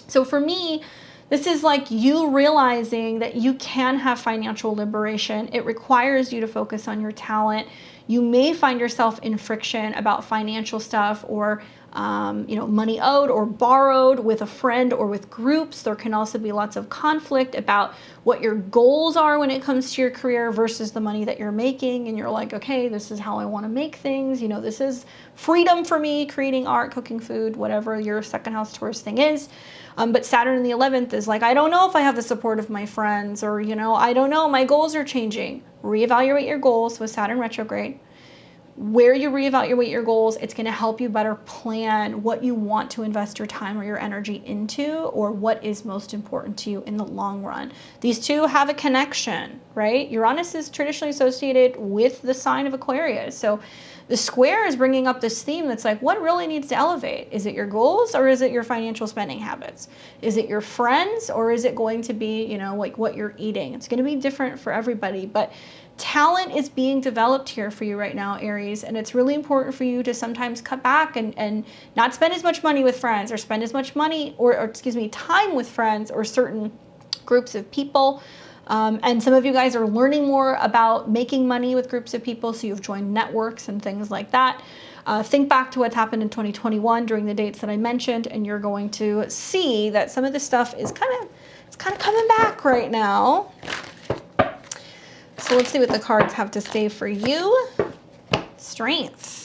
So for me, this is like you realizing that you can have financial liberation. It requires you to focus on your talent. You may find yourself in friction about financial stuff or you know, money owed or borrowed with a friend or with groups. There can also be lots of conflict about what your goals are when it comes to your career versus the money that you're making. And you're like, okay, this is how I want to make things. You know, this is freedom for me, creating art, cooking food, whatever your second house Taurus thing is. But Saturn in the 11th is like, I don't know if I have the support of my friends, or, you know, I don't know, my goals are changing. Reevaluate your goals with Saturn retrograde. Where you reevaluate your goals, it's going to help you better plan what you want to invest your time or your energy into, or what is most important to you in the long run. These two have a connection, right? Uranus is traditionally associated with the sign of Aquarius. So the square is bringing up this theme that's like, what really needs to elevate? Is it your goals, or is it your financial spending habits? Is it your friends, or is it going to be, you know, like what you're eating? It's going to be different for everybody, but talent is being developed here for you right now, Aries, and it's really important for you to sometimes cut back and not spend as much money with friends, or spend as much money or excuse me, time with friends or certain groups of people. And some of you guys are learning more about making money with groups of people, so you've joined networks and things like that. Think back to what's happened in 2021 during the dates that I mentioned, and you're going to see that some of this stuff is kind of coming back right now. So let's see what the cards have to say for you. Strength.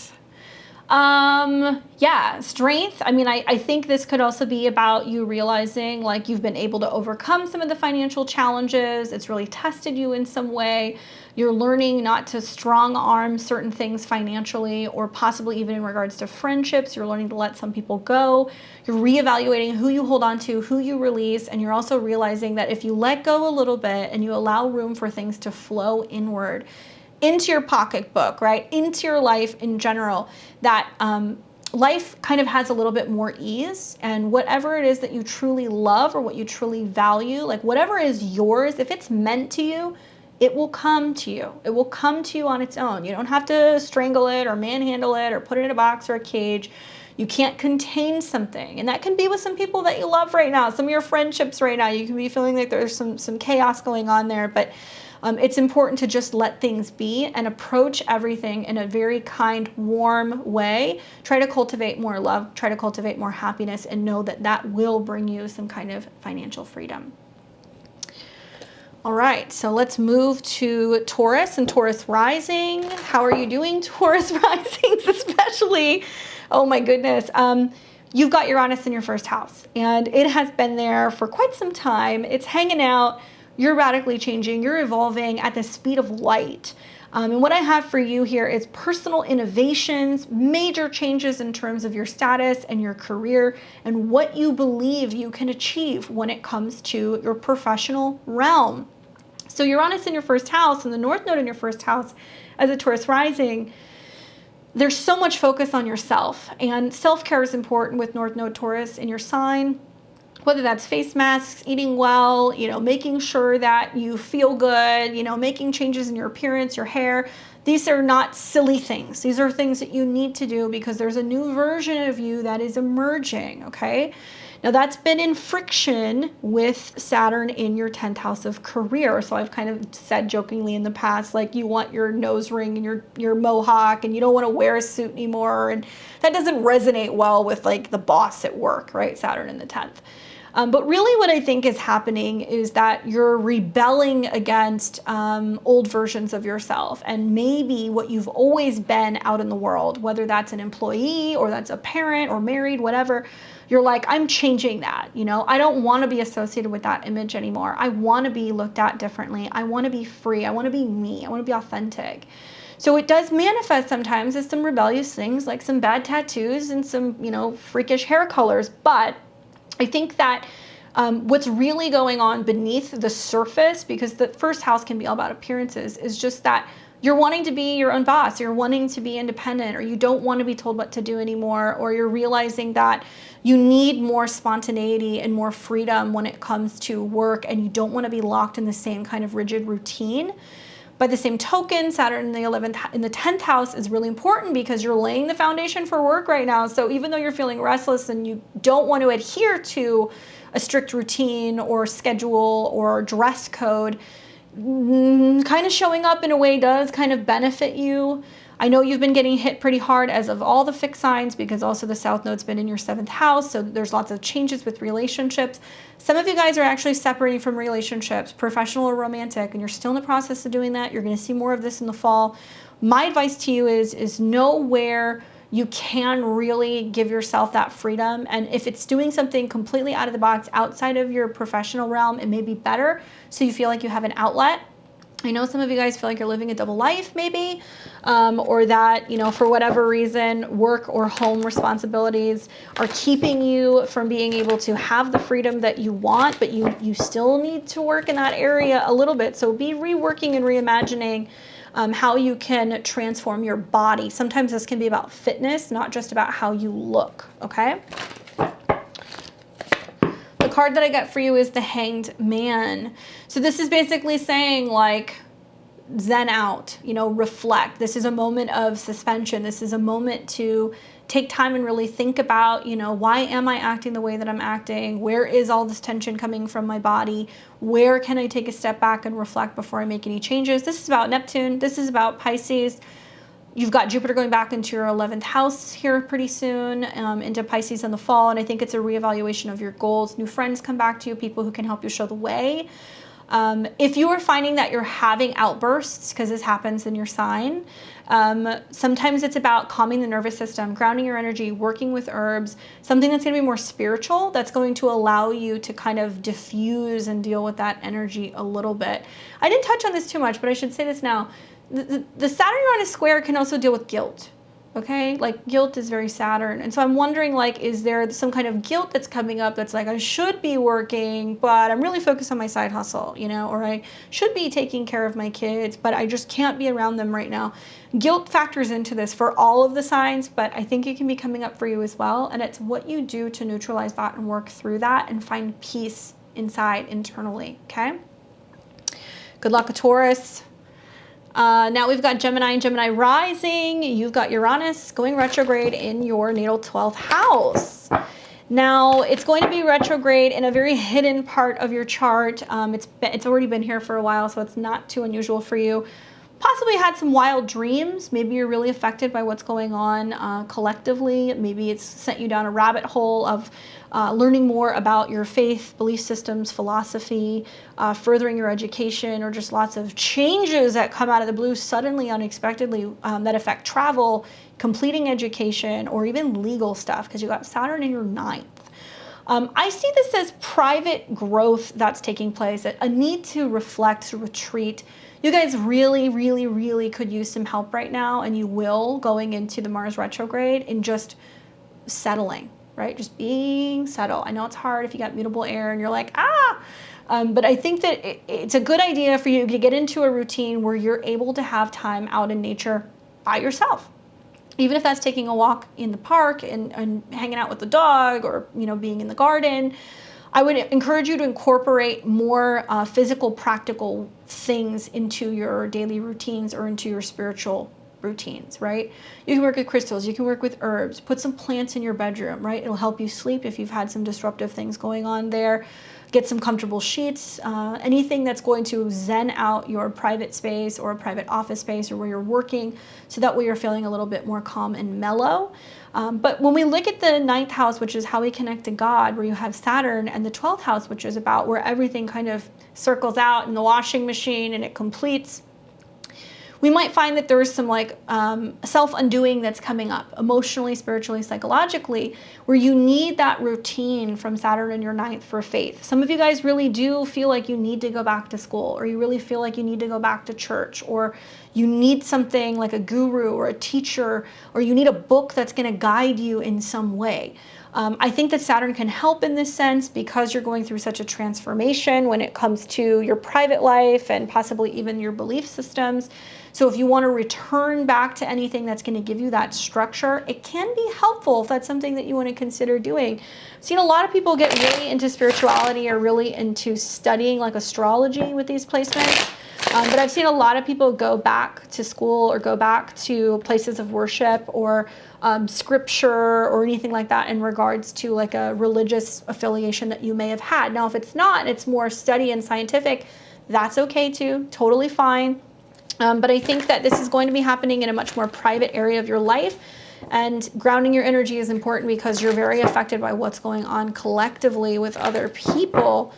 Yeah, strength. I mean, I think this could also be about you realizing like you've been able to overcome some of the financial challenges. It's really tested you in some way. You're learning not to strong arm certain things financially, or possibly even in regards to friendships. You're learning to let some people go. You're reevaluating who you hold on to, who you release. And you're also realizing that if you let go a little bit and you allow room for things to flow inward, into your pocketbook, right? Into your life in general, that life kind of has a little bit more ease, and whatever it is that you truly love or what you truly value, like whatever is yours, if it's meant to you, it will come to you. It will come to you on its own. You don't have to strangle it or manhandle it or put it in a box or a cage. You can't contain something. And that can be with some people that you love right now, some of your friendships right now. You can be feeling like there's some chaos going on there, but it's important to just let things be and approach everything in a very kind, warm way. Try to cultivate more love, try to cultivate more happiness, and know that that will bring you some kind of financial freedom. All right, so let's move to Taurus and Taurus rising. How are you doing, Taurus risings especially? Oh my goodness. You've got Uranus in your first house, and it has been there for quite some time. It's hanging out. You're radically changing. You're evolving at the speed of light. And what I have for you here is personal innovations, major changes in terms of your status and your career and what you believe you can achieve when it comes to your professional realm. So Uranus in your first house and the North Node in your first house as a Taurus rising, there's so much focus on yourself, and self-care is important with North Node Taurus in your sign. Whether that's face masks, eating well, making sure that you feel good, making changes in your appearance, your hair. These are not silly things. These are things that you need to do because there's a new version of you that is emerging, okay? Now that's been in friction with Saturn in your 10th house of career. So I've kind of said jokingly in the past, like you want your nose ring and your mohawk and you don't want to wear a suit anymore. And that doesn't resonate well with like the boss at work, right? Saturn in the 10th. But really what I think is happening is that you're rebelling against old versions of yourself and maybe what you've always been out in the world, whether that's an employee or that's a parent or married, whatever. You're like, I'm changing that. I don't want to be associated with that image anymore. I want to be looked at differently. I want to be free. I want to be me. I want to be authentic. So it does manifest sometimes as some rebellious things like some bad tattoos and some, freakish hair colors. But I think that what's really going on beneath the surface, because the first house can be all about appearances, is just that you're wanting to be your own boss, you're wanting to be independent, or you don't want to be told what to do anymore, or you're realizing that you need more spontaneity and more freedom when it comes to work, and you don't want to be locked in the same kind of rigid routine. By the same token, Saturn in the 10th house is really important because you're laying the foundation for work right now. So even though you're feeling restless and you don't want to adhere to a strict routine or schedule or dress code, kind of showing up in a way does kind of benefit you. I know you've been getting hit pretty hard as of all the fixed signs because also the South Node's been in your 7th house. So there's lots of changes with relationships. Some of you guys are actually separating from relationships, professional or romantic, and you're still in the process of doing that. You're going to see more of this in the fall. My advice to you is know where you can really give yourself that freedom. And if it's doing something completely out of the box outside of your professional realm, it may be better so you feel like you have an outlet. I know some of you guys feel like you're living a double life maybe, or that, for whatever reason, work or home responsibilities are keeping you from being able to have the freedom that you want, but you still need to work in that area a little bit. So be reworking and reimagining how you can transform your body. Sometimes this can be about fitness, not just about how you look, okay? The card that I got for you is the Hanged Man. So this is basically saying like, zen out, reflect. This is a moment of suspension. This is a moment to take time and really think about, why am I acting the way that I'm acting? Where is all this tension coming from my body? Where can I take a step back and reflect before I make any changes? This is about Neptune. This is about Pisces. You've got Jupiter going back into your 11th house here pretty soon, into Pisces in the fall. And I think it's a reevaluation of your goals. New friends come back to you, people who can help you show the way. If you are finding that you're having outbursts, because this happens in your sign, sometimes it's about calming the nervous system, grounding your energy, working with herbs, something that's going to be more spiritual, that's going to allow you to kind of diffuse and deal with that energy a little bit. I didn't touch on this too much, but I should say this now. The Saturn-Uranus square can also deal with guilt, Okay, like guilt is very Saturn. And so I'm wondering, like, is there some kind of guilt that's coming up that's like, I should be working, but I'm really focused on my side hustle, you know, or I should be taking care of my kids, but I just can't be around them right now. Guilt factors into this for all of the signs, but I think it can be coming up for you as well. And it's what you do to neutralize that and work through that and find peace inside internally. Okay. Good luck, Taurus. Now we've got Gemini and Gemini rising. You've got Uranus going retrograde in your natal 12th house. Now it's going to be retrograde in a very hidden part of your chart. It's already been here for a while, so it's not too unusual for you. Possibly had some wild dreams. Maybe you're really affected by what's going on collectively. Maybe it's sent you down a rabbit hole of learning more about your faith, belief systems, philosophy, furthering your education, or just lots of changes that come out of the blue suddenly, unexpectedly, that affect travel, completing education, or even legal stuff, because you got Saturn in your 9th. I see this as private growth that's taking place, a need to reflect, to retreat. You guys really, really, really could use some help right now, and you will, going into the Mars retrograde, in just settling, right? Just being settled. I know it's hard if you got mutable air and you're like, but I think that it's a good idea for you to get into a routine where you're able to have time out in nature by yourself. Even if that's taking a walk in the park and hanging out with the dog, or, you know, being in the garden. I would encourage you to incorporate more physical, practical things into your daily routines or into your spiritual routines, right? You can work with crystals, you can work with herbs, put some plants in your bedroom, right? It'll help you sleep if you've had some disruptive things going on there. Get some comfortable sheets, anything that's going to zen out your private space or a private office space or where you're working, so that way you're feeling a little bit more calm and mellow. But when we look at the 9th house, which is how we connect to God, where you have Saturn, and the 12th house, which is about where everything kind of circles out in the washing machine and it completes, we might find that there's some like self-undoing that's coming up emotionally, spiritually, psychologically, where you need that routine from Saturn in your 9th for faith. Some of you guys really do feel like you need to go back to school, or you really feel like you need to go back to church, or you need something like a guru or a teacher, or you need a book that's going to guide you in some way. I think that Saturn can help in this sense because you're going through such a transformation when it comes to your private life and possibly even your belief systems. So if you want to return back to anything that's going to give you that structure, it can be helpful if that's something that you want to consider doing. I've seen a lot of people get really into spirituality or really into studying like astrology with these placements. But I've seen a lot of people go back to school or go back to places of worship or scripture or anything like that in regards to like a religious affiliation that you may have had. Now, if it's not, it's more study and scientific, that's okay too, totally fine. But I think that this is going to be happening in a much more private area of your life, and grounding your energy is important because you're very affected by what's going on collectively with other people.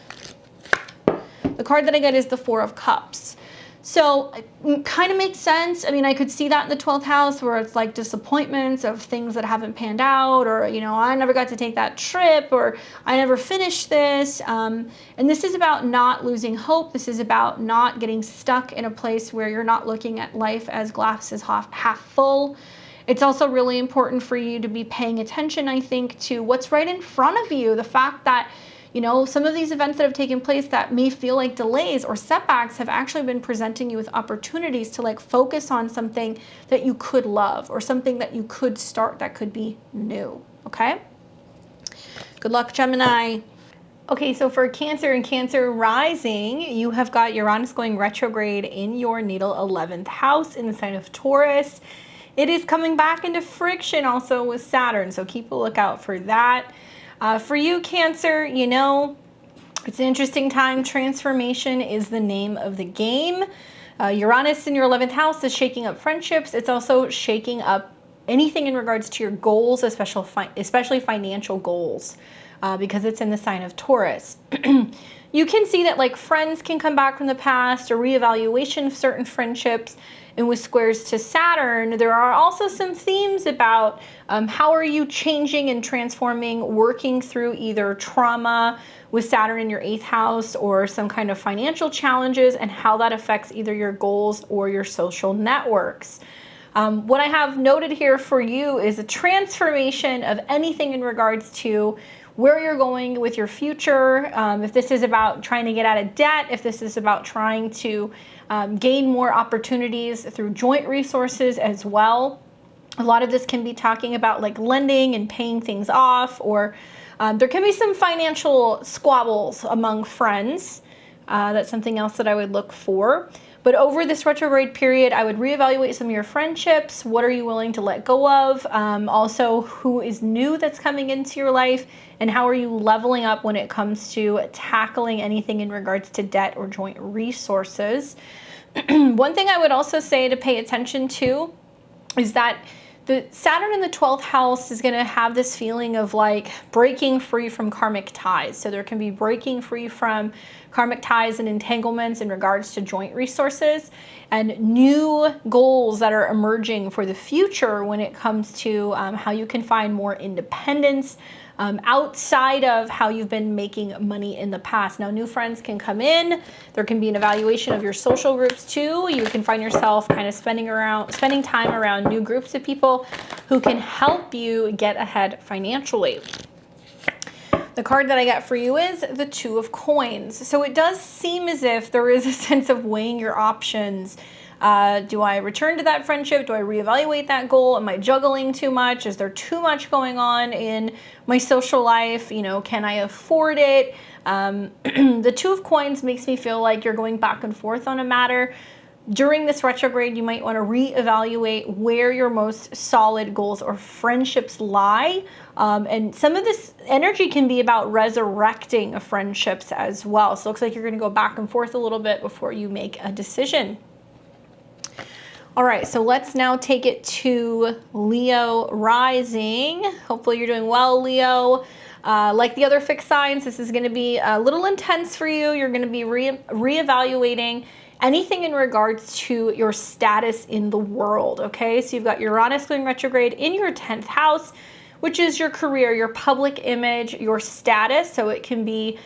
The card that I get is the Four of Cups. So it kind of makes sense. I mean, I could see that in the 12th house where it's like disappointments of things that haven't panned out, or, you know, I never got to take that trip, or I never finished this. And this is about not losing hope. This is about not getting stuck in a place where you're not looking at life as glass is half full. It's also really important for you to be paying attention, I think, to what's right in front of you. The fact that, you know, some of these events that have taken place that may feel like delays or setbacks have actually been presenting you with opportunities to like focus on something that you could love or something that you could start that could be new. Okay. Good luck, Gemini. Okay, so for Cancer and Cancer rising, you have got Uranus going retrograde in your natal 11th house in the sign of Taurus. It is coming back into friction also with Saturn, so keep a lookout for that. For you, Cancer, you know, it's an interesting time. Transformation is the name of the game. Uranus in your 11th house is shaking up friendships. It's also shaking up anything in regards to your goals, especially financial goals, because it's in the sign of Taurus. You can see that like friends can come back from the past, or reevaluation of certain friendships. And with squares to Saturn, there are also some themes about how are you changing and transforming, working through either trauma with Saturn in your 8th house or some kind of financial challenges, and how that affects either your goals or your social networks. What I have noted here for you is a transformation of anything in regards to where you're going with your future. If this is about trying to get out of debt, if this is about trying to gain more opportunities through joint resources as well. A lot of this can be talking about like lending and paying things off, or there can be some financial squabbles among friends. That's something else that I would look for. But over this retrograde period, I would reevaluate some of your friendships. What are you willing to let go of? Also, who is new that's coming into your life? And how are you leveling up when it comes to tackling anything in regards to debt or joint resources? One thing I would also say to pay attention to is that the Saturn in the 12th house is going to have this feeling of like breaking free from karmic ties. So there can be breaking free from karmic ties and entanglements in regards to joint resources, and new goals that are emerging for the future when it comes to how you can find more independence outside of how you've been making money in the past. Now, new friends can come in. There can be an evaluation of your social groups too. You can find yourself kind of spending time around new groups of people who can help you get ahead financially. The card that I got for you is the Two of Coins. So it does seem as if there is a sense of weighing your options. Do I return to that friendship? Do I reevaluate that goal? Am I juggling too much? Is there too much going on in my social life? You know, can I afford it? The Two of Coins makes me feel like you're going back and forth on a matter. During this retrograde, you might want to reevaluate where your most solid goals or friendships lie. And some of this energy can be about resurrecting friendships as well. So it looks like you're going to go back and forth a little bit before you make a decision. All right, so let's now take it to Leo rising. Hopefully you're doing well, Leo. Like the other fixed signs, this is going to be a little intense for you. You're going to be reevaluating anything in regards to your status in the world, okay? So you've got Uranus going retrograde in your 10th house, which is your career, your public image, your status. So it can be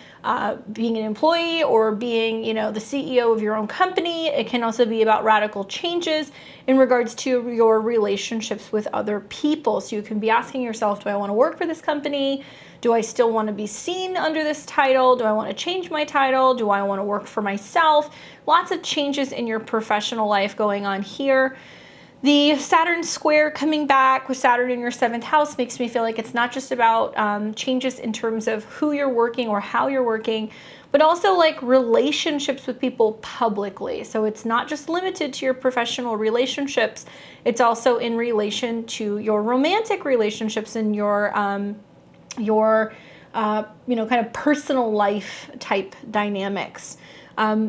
being an employee or being, you know, the CEO of your own company. It can also be about radical changes in regards to your relationships with other people. So you can be asking yourself, do I want to work for this company? Do I still want to be seen under this title? Do I want to change my title? Do I want to work for myself? Lots of changes in your professional life going on here. The Saturn square coming back with Saturn in your 7th house makes me feel like it's not just about changes in terms of who you're working or how you're working, but also like relationships with people publicly. So it's not just limited to your professional relationships. It's also in relation to your romantic relationships and your you know, kind of personal life type dynamics.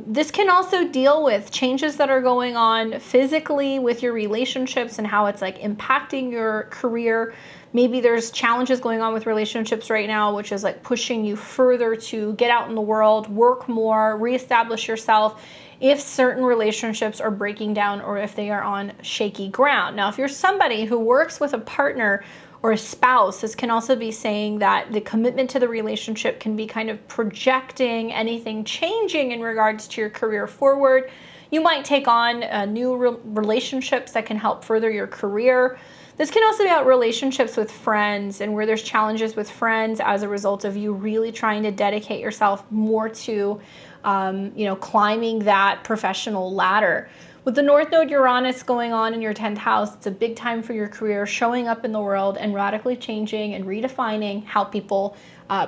This can also deal with changes that are going on physically with your relationships and how it's like impacting your career. Maybe there's challenges going on with relationships right now, which is like pushing you further to get out in the world, work more, reestablish yourself if certain relationships are breaking down or if they are on shaky ground. Now, if you're somebody who works with a partner or a spouse, this can also be saying that the commitment to the relationship can be kind of projecting anything changing in regards to your career forward. You might take on new relationships that can help further your career. This can also be about relationships with friends and where there's challenges with friends as a result of you really trying to dedicate yourself more to, you know, climbing that professional ladder. With the North Node Uranus going on in your 10th house, it's a big time for your career, showing up in the world and radically changing and redefining how people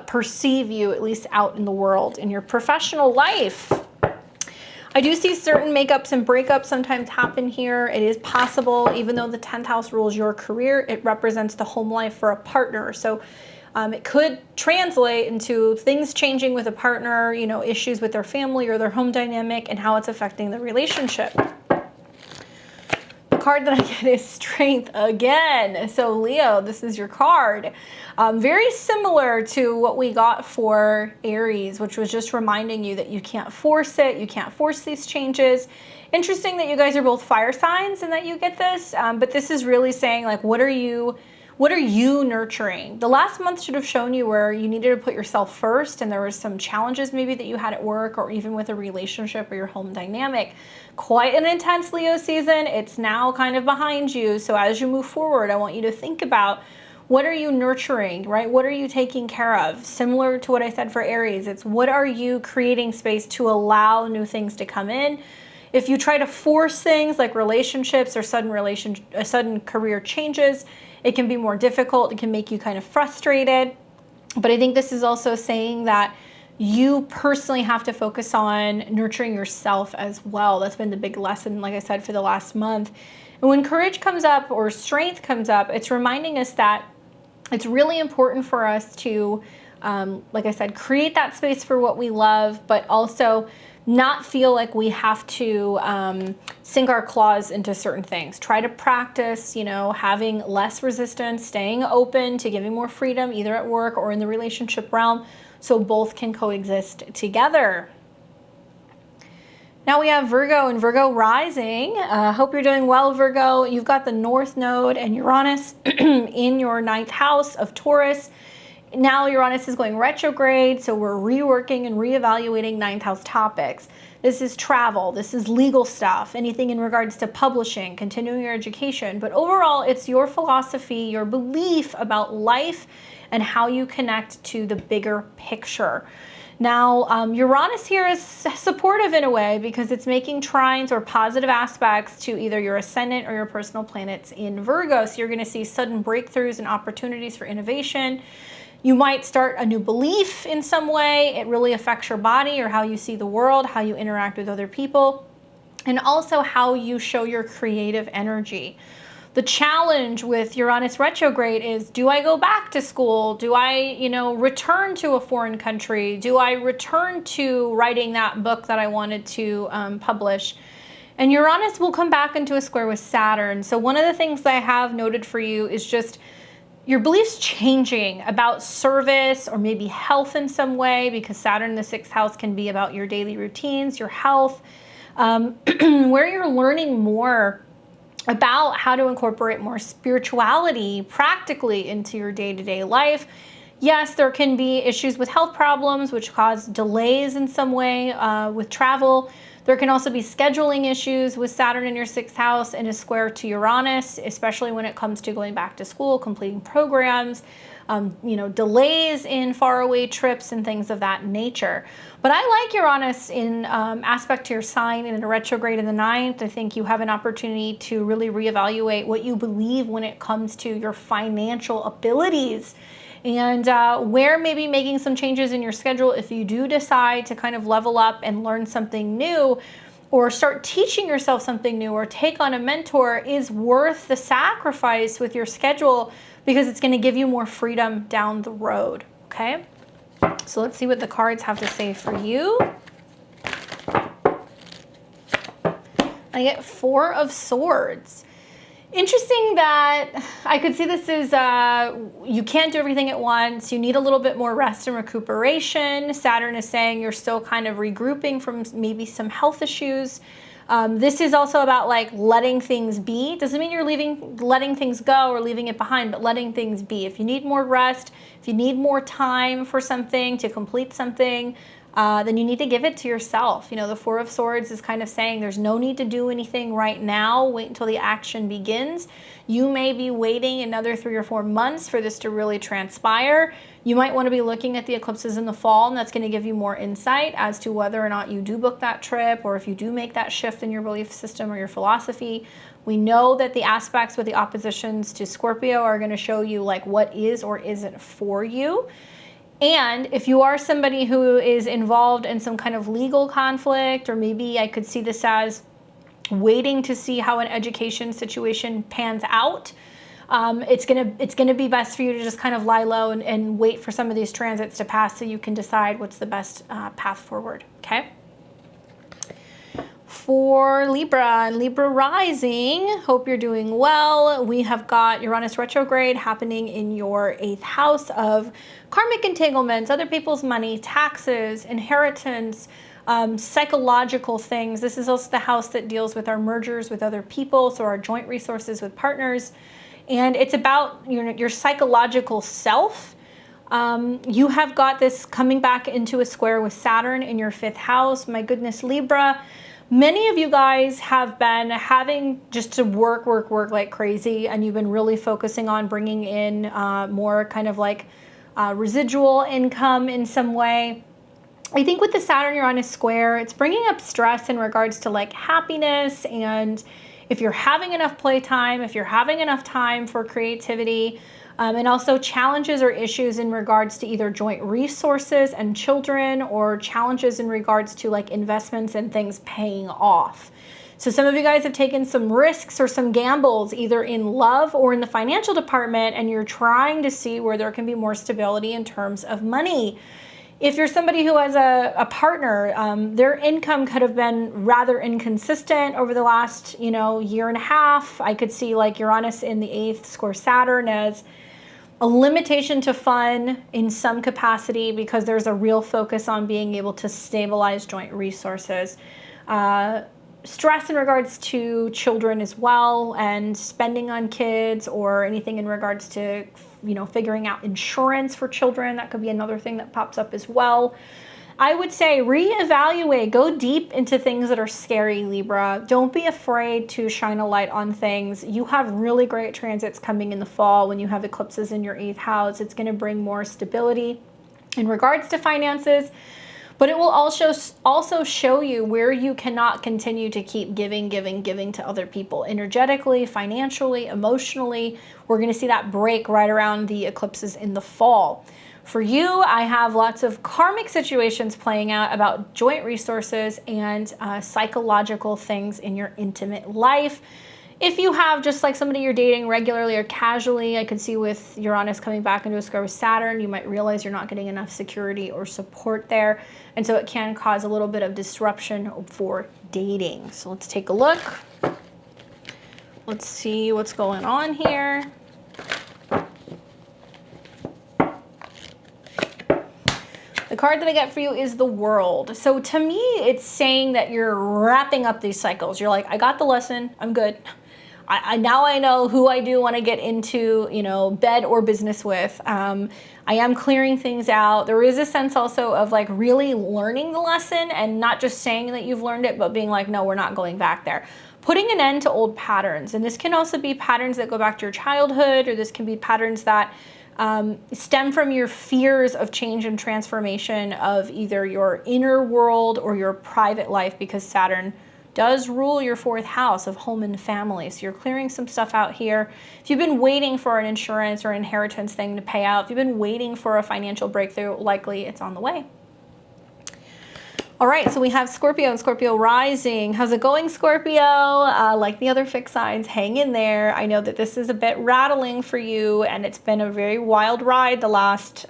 perceive you, at least out in the world in your professional life. I do see certain makeups and breakups sometimes happen here. It is possible, even though the 10th house rules your career, it represents the home life for a partner. So it could translate into things changing with a partner, you know, issues with their family or their home dynamic and how it's affecting the relationship. The card that I get is Strength again. So Leo, this is your card. Very similar to what we got for Aries, which was just reminding you that you can't force it. You can't force these changes. Interesting that you guys are both fire signs and that you get this. But this is really saying, like, what are you What are you nurturing? The last month should have shown you where you needed to put yourself first, and there was some challenges maybe that you had at work or even with a relationship or your home dynamic. Quite an intense Leo season. It's now kind of behind you. So as you move forward, I want you to think about, what are you nurturing, right? What are you taking care of? Similar to what I said for Aries, it's what are you creating space to allow new things to come in? If you try to force things like relationships or sudden career changes, it can be more difficult. It can make you kind of frustrated. But I think this is also saying that you personally have to focus on nurturing yourself as well. That's been the big lesson, like I said, for the last month. And when courage comes up or strength comes up, it's reminding us that it's really important for us to, like I said, create that space for what we love, but also not feel like we have to sink our claws into certain things. Try to practice, having less resistance, staying open to giving more freedom, either at work or in the relationship realm, so both can coexist together. Now we have Virgo and Virgo rising. Hope you're doing well, Virgo. You've got the North Node and Uranus in your 9th house of Taurus. Now Uranus is going retrograde, so we're reworking and reevaluating 9th house topics. This is travel, this is legal stuff, anything in regards to publishing, continuing your education. But overall, it's your philosophy, your belief about life, and how you connect to the bigger picture. Now, Uranus here is supportive in a way because it's making trines or positive aspects to either your ascendant or your personal planets in Virgo. So you're going to see sudden breakthroughs and opportunities for innovation. You might start a new belief in some way. It really affects your body or how you see the world, how you interact with other people, and also how you show your creative energy. The challenge with Uranus retrograde is, do I go back to school? Do I, return to a foreign country? Do I return to writing that book that I wanted to publish? And Uranus will come back into a square with Saturn. So one of the things that I have noted for you is just your beliefs changing about service or maybe health in some way, because Saturn in the 6th house can be about your daily routines, your health, where you're learning more about how to incorporate more spirituality practically into your day-to-day life. Yes, there can be issues with health problems, which cause delays in some way with travel. There can also be scheduling issues with Saturn in your 6th house and a square to Uranus, especially when it comes to going back to school, completing programs, delays in faraway trips and things of that nature. But I like Uranus in aspect to your sign and in a retrograde in the 9th. I think you have an opportunity to really reevaluate what you believe when it comes to your financial abilities, and where maybe making some changes in your schedule if you do decide to kind of level up and learn something new or start teaching yourself something new or take on a mentor is worth the sacrifice with your schedule, because it's going to give you more freedom down the road. Okay, so let's see what the cards have to say for you. I get 4 of Swords. Interesting that I could see this is you can't do everything at once. You need a little bit more rest and recuperation. Saturn is saying you're still kind of regrouping from maybe some health issues. This is also about like letting things be. Doesn't mean you're letting things go or leaving it behind, but letting things be. If you need more rest, if you need more time for something to complete something, then you need to give it to yourself. The 4 of Swords is kind of saying there's no need to do anything right now. Wait until the action begins. You may be waiting another 3 or 4 months for this to really transpire. You might want to be looking at the eclipses in the fall, and that's going to give you more insight as to whether or not you do book that trip, or if you do make that shift in your belief system or your philosophy. We know that the aspects with the oppositions to Scorpio are going to show you like what is or isn't for you. And if you are somebody who is involved in some kind of legal conflict, or maybe I could see this as waiting to see how an education situation pans out, it's gonna be best for you to just kind of lie low and wait for some of these transits to pass so you can decide what's the best path forward. Okay. For Libra and Libra rising, hope you're doing well. We have got Uranus retrograde happening in your 8th house of karmic entanglements, other people's money, taxes, inheritance, psychological things. This is also the house that deals with our mergers with other people, so our joint resources with partners. And it's about your psychological self. You have got this coming back into a square with Saturn in your 5th house. My goodness, Libra. Many of you guys have been having just to work like crazy, and you've been really focusing on bringing in more kind of like residual income in some way. I think with the Saturn-Uranus square, it's bringing up stress in regards to like happiness, and if you're having enough playtime, if you're having enough time for creativity, and also challenges or issues in regards to either joint resources and children, or challenges in regards to like investments and things paying off. So some of you guys have taken some risks or some gambles either in love or in the financial department, and you're trying to see where there can be more stability in terms of money. If you're somebody who has a partner, their income could have been rather inconsistent over the last, year and a half. I could see like Uranus in the 8th square Saturn as a limitation to fun in some capacity, because there's a real focus on being able to stabilize joint resources. Stress in regards to children as well, and spending on kids, or anything in regards to, figuring out insurance for children. That could be another thing that pops up as well. I would say reevaluate, go deep into things that are scary, Libra. Don't be afraid to shine a light on things. You have really great transits coming in the fall when you have eclipses in your 8th house. It's going to bring more stability in regards to finances, but it will also show you where you cannot continue to keep giving to other people, energetically, financially, emotionally. We're going to see that break right around the eclipses in the fall. For you, I have lots of karmic situations playing out about joint resources and psychological things in your intimate life. If you have just like somebody you're dating regularly or casually, I could see with Uranus coming back into a square with Saturn, you might realize you're not getting enough security or support there. And so it can cause a little bit of disruption for dating. So let's take a look. Let's see what's going on here. The card that I get for you is the World. So to me, it's saying that you're wrapping up these cycles. You're like, I got the lesson, I'm good. Now I know who I do want to get into, bed or business with. I am clearing things out. There is a sense also of like really learning the lesson, and not just saying that you've learned it, but being like, no, we're not going back there. Putting an end to old patterns. And this can also be patterns that go back to your childhood, or this can be patterns that stem from your fears of change and transformation of either your inner world or your private life, because Saturn does rule your 4th house of home and family. So you're clearing some stuff out here. If you've been waiting for an insurance or inheritance thing to pay out, if you've been waiting for a financial breakthrough, likely it's on the way. All right, so we have Scorpio and Scorpio rising. How's it going, Scorpio? Like the other fixed signs, hang in there. I know that this is a bit rattling for you, and it's been a very wild ride the last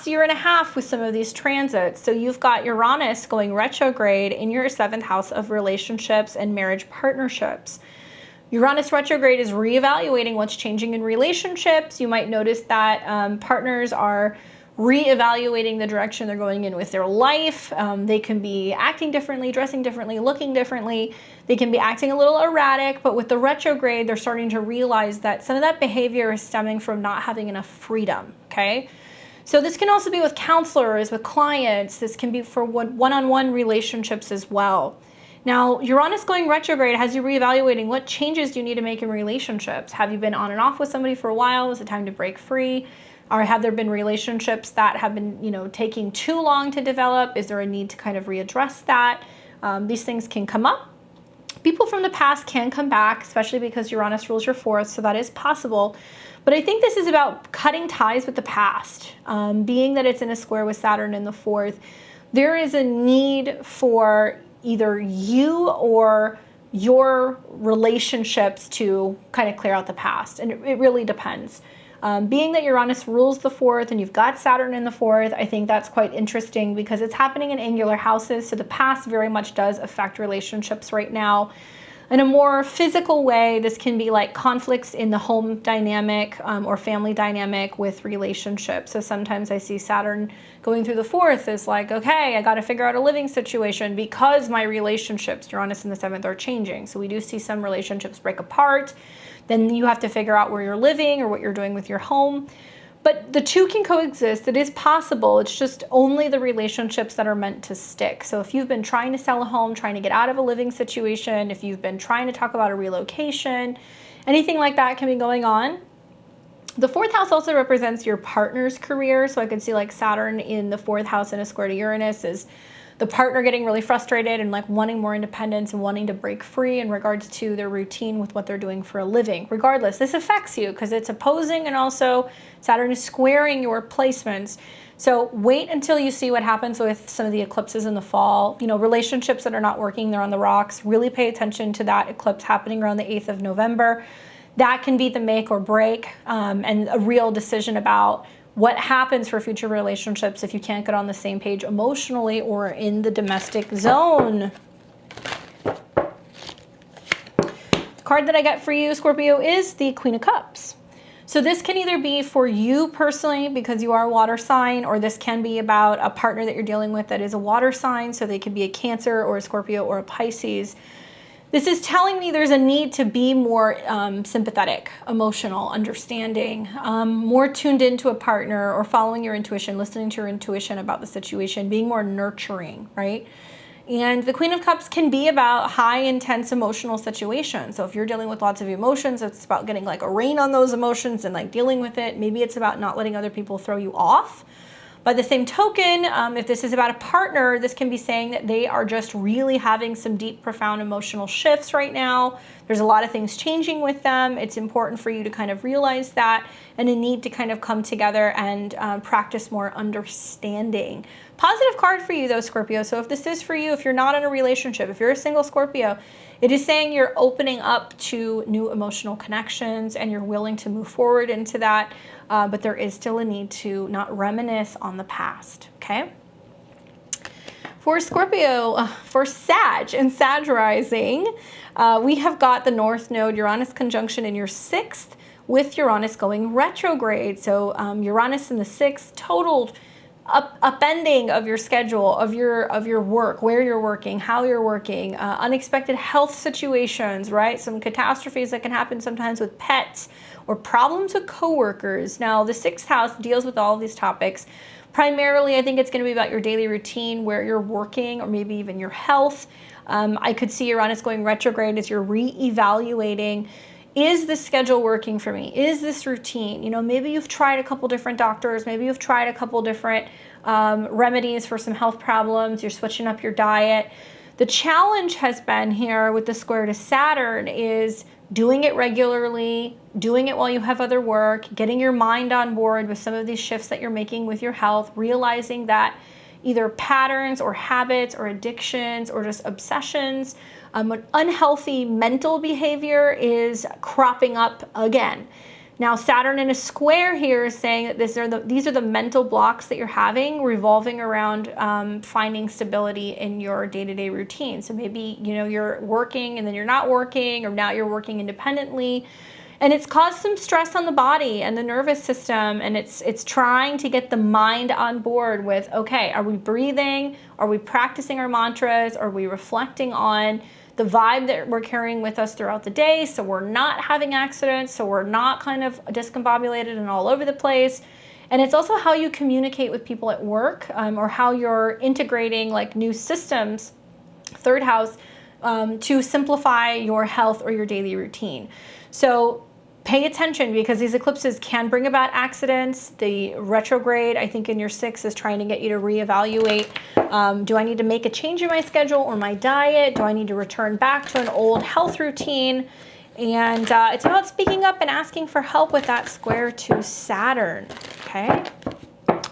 year and a half with some of these transits. So you've got Uranus going retrograde in your 7th house of relationships and marriage partnerships. Uranus retrograde is reevaluating what's changing in relationships. You might notice that partners are reevaluating the direction they're going in with their life. They can be acting differently, dressing differently, looking differently. They can be acting a little erratic, but with the retrograde, they're starting to realize that some of that behavior is stemming from not having enough freedom, okay? So this can also be with counselors, with clients. This can be for one-on-one relationships as well. Now, Uranus going retrograde has you reevaluating what changes do you need to make in relationships. Have you been on and off with somebody for a while? Is it time to break free? Or have there been relationships that have been, taking too long to develop? Is there a need to kind of readdress that? These things can come up. People from the past can come back, especially because Uranus rules your 4th, so that is possible. But I think this is about cutting ties with the past. Being that it's in a square with Saturn in the 4th, there is a need for either you or your relationships to kind of clear out the past. And it really depends. Being that Uranus rules the 4th and you've got Saturn in the 4th, I think that's quite interesting because it's happening in angular houses. So the past very much does affect relationships right now. In a more physical way, this can be like conflicts in the home dynamic or family dynamic with relationships. So sometimes I see Saturn going through the 4th is like, okay, I got to figure out a living situation because my relationships, Uranus in the 7th, are changing. So we do see some relationships break apart. then you have to figure out where you're living or what you're doing with your home. But the two can coexist. It is possible. It's just only the relationships that are meant to stick. So if you've been trying to sell a home, trying to get out of a living situation, if you've been trying to talk about a relocation, anything like that can be going on. The fourth house also represents your partner's career. So I could see like Saturn in the fourth house in a square to Uranus is the partner getting really frustrated and like wanting more independence and wanting to break free in regards to their routine with what they're doing for a living. Regardless, this affects you because it's opposing, and also Saturn is squaring your placements. So wait until you see what happens with some of the eclipses in the fall. You know, relationships that are not working, they're on the rocks. Really pay attention to that eclipse happening around the 8th of November. That can be the make or break, and a real decision about what happens for future relationships if you can't get on the same page emotionally or in the domestic zone. The card that I got for you, Scorpio, is the Queen of Cups. So this can either be for you personally because you are a water sign, or this can be about a partner that you're dealing with that is a water sign. So they could be a Cancer or a Scorpio or a Pisces. This is telling me there's a need to be more sympathetic, emotional, understanding, more tuned into a partner, or following your intuition, listening to your intuition about the situation, being more nurturing, right? And the Queen of Cups can be about high, intense emotional situations. So if you're dealing with lots of emotions, it's about getting like a rein on those emotions and like dealing with it. Maybe it's about not letting other people throw you off. By the same token, if this is about a partner, this can be saying that they are just really having some deep, profound emotional shifts right now. There's a lot of things changing with them. It's important for you to kind of realize that, and a need to kind of come together and practice more understanding. Positive card for you though, Scorpio. So if this is for you, if you're not in a relationship, if you're a single Scorpio, it is saying you're opening up to new emotional connections and you're willing to move forward into that. But there is still a need to not reminisce on the past, okay? For Scorpio, for Sag and Sag rising, we have got the North Node Uranus conjunction in your 6th with Uranus going retrograde. So Uranus in the 6th, total upending of your schedule, of your work, where you're working, how you're working, unexpected health situations, right? Some catastrophes that can happen sometimes with pets, or problems with coworkers. Now, the 6th house deals with all of these topics. Primarily, I think it's going to be about your daily routine, where you're working, or maybe even your health. I could see Uranus going retrograde as you're re-evaluating, is this schedule working for me? Is this routine? You know, maybe you've tried a couple different doctors, maybe you've tried a couple different remedies for some health problems, you're switching up your diet. The challenge has been here with the square to Saturn is doing it regularly, doing it while you have other work, getting your mind on board with some of these shifts that you're making with your health, realizing that either patterns or habits or addictions or just obsessions, unhealthy mental behavior is cropping up again. Now, Saturn in a square here is saying that these are the mental blocks that you're having revolving around finding stability in your day-to-day routine. So maybe, you know, you're working and then you're not working, or now you're working independently. And it's caused some stress on the body and the nervous system, and it's trying to get the mind on board with, okay, are we breathing? Are we practicing our mantras? Are we reflecting on the vibe that we're carrying with us throughout the day, so we're not having accidents, so we're not kind of discombobulated and all over the place? And it's also how you communicate with people at work, or how you're integrating like new systems, 3rd house, to simplify your health or your daily routine. So pay attention, because these eclipses can bring about accidents. The retrograde, I think in your 6th, is trying to get you to reevaluate. Do I need to make a change in my schedule or my diet? Do I need to return back to an old health routine? And it's about speaking up and asking for help with that square to Saturn, okay?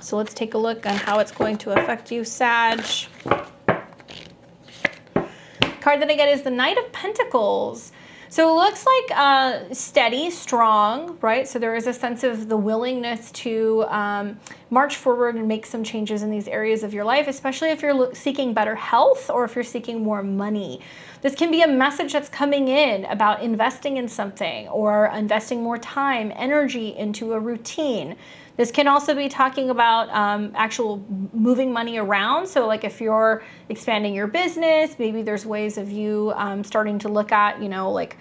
So let's take a look on how it's going to affect you, Sag. Card that I get is the Knight of Pentacles. So it looks like steady, strong, right? So there is a sense of the willingness to march forward and make some changes in these areas of your life, especially if you're seeking better health or if you're seeking more money. This can be a message that's coming in about investing in something, or investing more time, energy into a routine. This can also be talking about actual moving money around. So like if you're expanding your business, maybe there's ways of you starting to look at, you know, like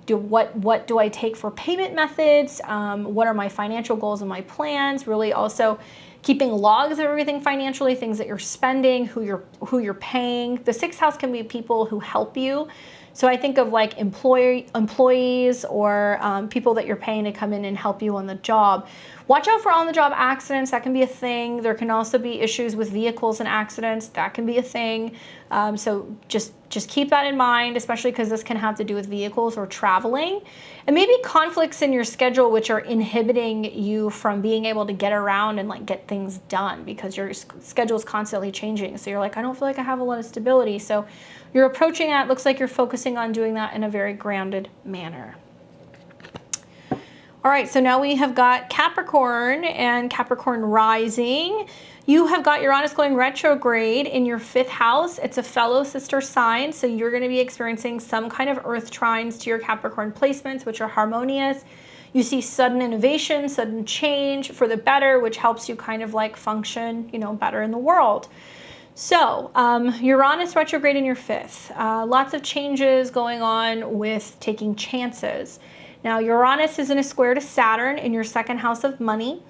what do I take for payment methods? What are my financial goals and my plans? Really also keeping logs of everything financially, things that you're spending, who you're paying. The sixth house can be people who help you. So I think of like employees or people that you're paying to come in and help you on the job. Watch out for on-the-job accidents. That can be a thing. There can also be issues with vehicles and accidents. That can be a thing. So just keep that in mind, especially because this can have to do with vehicles or traveling. And maybe conflicts in your schedule which are inhibiting you from being able to get around and like get things done because your schedule is constantly changing. So you're like, I don't feel like I have a lot of stability. So you're approaching that. Looks like you're focusing on doing that in a very grounded manner. All right, so now we have got Capricorn and Capricorn rising. You have got Uranus going retrograde in your 5th house. It's a fellow sister sign, so you're going to be experiencing some kind of earth trines to your Capricorn placements, which are harmonious. You see sudden innovation, sudden change for the better, which helps you kind of like function, better in the world. So Uranus retrograde in your 5th. Lots of changes going on with taking chances. Now, Uranus is in a square to Saturn in your 2nd house of money.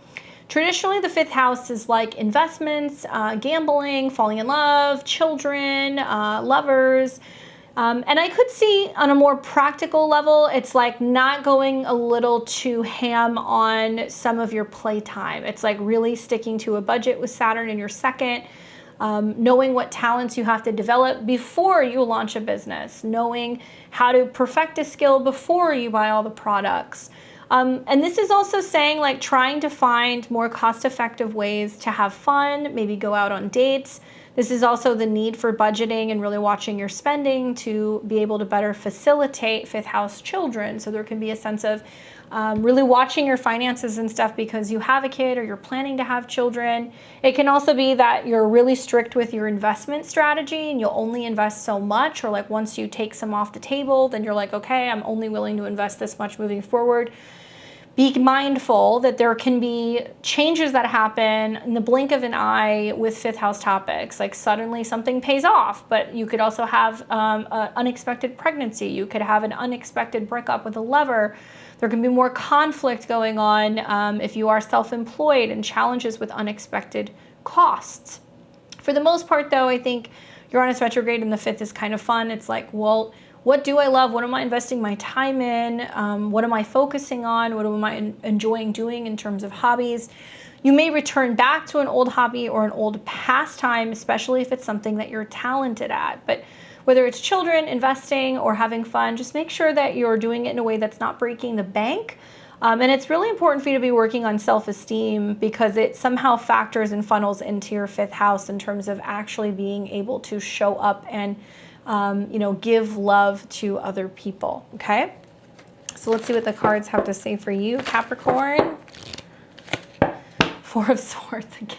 Traditionally, the 5th house is like investments, gambling, falling in love, children, lovers. And I could see on a more practical level, it's like not going a little too ham on some of your playtime. It's like really sticking to a budget with Saturn in your 2nd. Knowing what talents you have to develop before you launch a business, knowing how to perfect a skill before you buy all the products. And this is also saying like trying to find more cost-effective ways to have fun, maybe go out on dates. This is also the need for budgeting and really watching your spending to be able to better facilitate 5th house children. So there can be a sense of really watching your finances and stuff because you have a kid or you're planning to have children. It can also be that you're really strict with your investment strategy and you'll only invest so much, or like once you take some off the table, then you're like, okay, I'm only willing to invest this much moving forward. Be mindful that there can be changes that happen in the blink of an eye with 5th house topics. Like suddenly something pays off, but you could also have an unexpected pregnancy. You could have an unexpected breakup with a lover. There can be more conflict going on if you are self-employed and challenges with unexpected costs. For the most part, though, I think Uranus retrograde in the 5th is kind of fun. It's like, well, what do I love? What am I investing my time in? What am I focusing on? What am I enjoying doing in terms of hobbies? You may return back to an old hobby or an old pastime, especially if it's something that you're talented at. But whether it's children, investing, or having fun, just make sure that you're doing it in a way that's not breaking the bank. And it's really important for you to be working on self-esteem because it somehow factors and funnels into your 5th house in terms of actually being able to show up and give love to other people, okay? So let's see what the cards have to say for you, Capricorn. 4 of Swords again.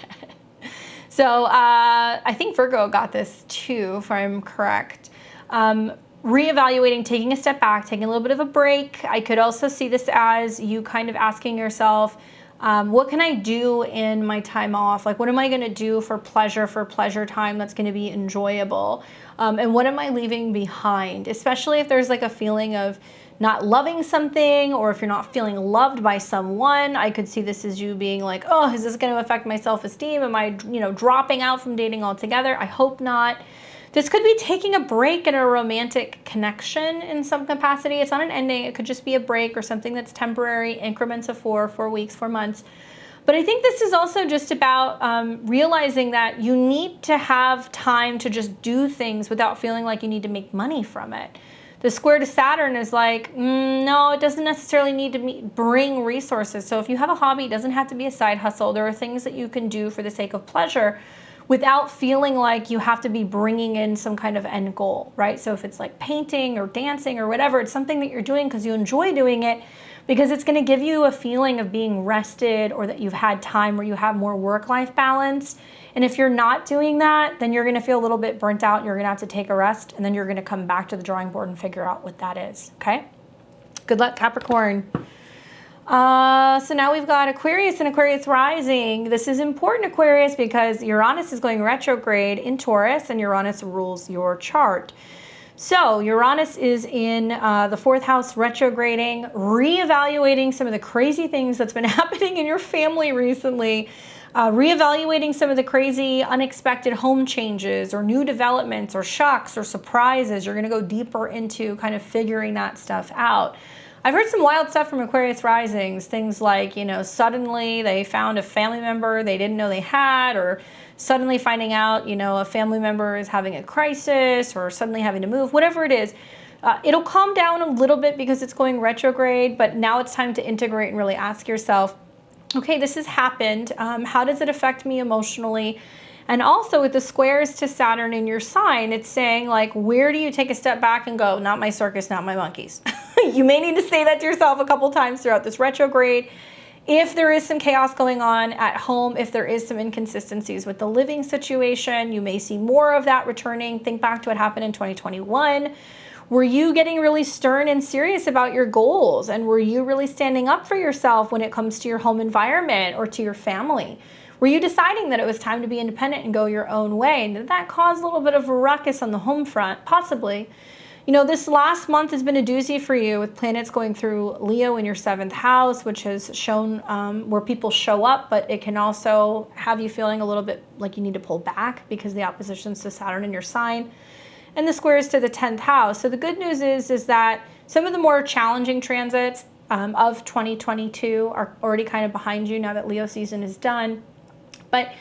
So I think Virgo got this too, if I'm correct. Reevaluating, taking a step back, taking a little bit of a break. I could also see this as you kind of asking yourself, what can I do in my time off? Like, what am I going to do for pleasure time that's going to be enjoyable? And what am I leaving behind? Especially if there's like a feeling of not loving something, or if you're not feeling loved by someone, I could see this as you being like, oh, is this going to affect my self-esteem? Am I, dropping out from dating altogether? I hope not. This could be taking a break in a romantic connection in some capacity. It's not an ending. It could just be a break or something that's temporary, increments of 4 weeks, 4 months. But I think this is also just about realizing that you need to have time to just do things without feeling like you need to make money from it. The square to Saturn is like, no, it doesn't necessarily need to bring resources. So if you have a hobby, it doesn't have to be a side hustle. There are things that you can do for the sake of pleasure without feeling like you have to be bringing in some kind of end goal, right? So if it's like painting or dancing or whatever, it's something that you're doing because you enjoy doing it, because it's going to give you a feeling of being rested or that you've had time where you have more work-life balance. And if you're not doing that, then you're going to feel a little bit burnt out. You're going to have to take a rest, and then you're going to come back to the drawing board and figure out what that is, okay? Good luck, Capricorn. So now we've got Aquarius and Aquarius rising. This is important, Aquarius, because Uranus is going retrograde in Taurus, and Uranus rules your chart. So Uranus is in the 4th house retrograding, reevaluating some of the crazy things that's been happening in your family recently, reevaluating some of the crazy unexpected home changes or new developments or shocks or surprises. You're going to go deeper into kind of figuring that stuff out. I've heard some wild stuff from Aquarius risings, things like, you know, suddenly they found a family member they didn't know they had, or suddenly finding out, you know, a family member is having a crisis, or suddenly having to move, whatever it is. It'll calm down a little bit because it's going retrograde, but now it's time to integrate and really ask yourself, okay, this has happened. How does it affect me emotionally? And also with the squares to Saturn in your sign, it's saying like, where do you take a step back and go, not my circus, not my monkeys? You may need to say that to yourself a couple times throughout this retrograde. If there is some chaos going on at home, if there is some inconsistencies with the living situation, you may see more of that returning. Think back to what happened in 2021. Were you getting really stern and serious about your goals? And were you really standing up for yourself when it comes to your home environment or to your family? Were you deciding that it was time to be independent and go your own way? And did that cause a little bit of a ruckus on the home front? Possibly. You know, this last month has been a doozy for you with planets going through Leo in your 7th house, which has shown where people show up, but it can also have you feeling a little bit like you need to pull back because the oppositions to Saturn in your sign, and the squares to the 10th house. So the good news is that some of the more challenging transits of 2022 are already kind of behind you now that Leo season is done. But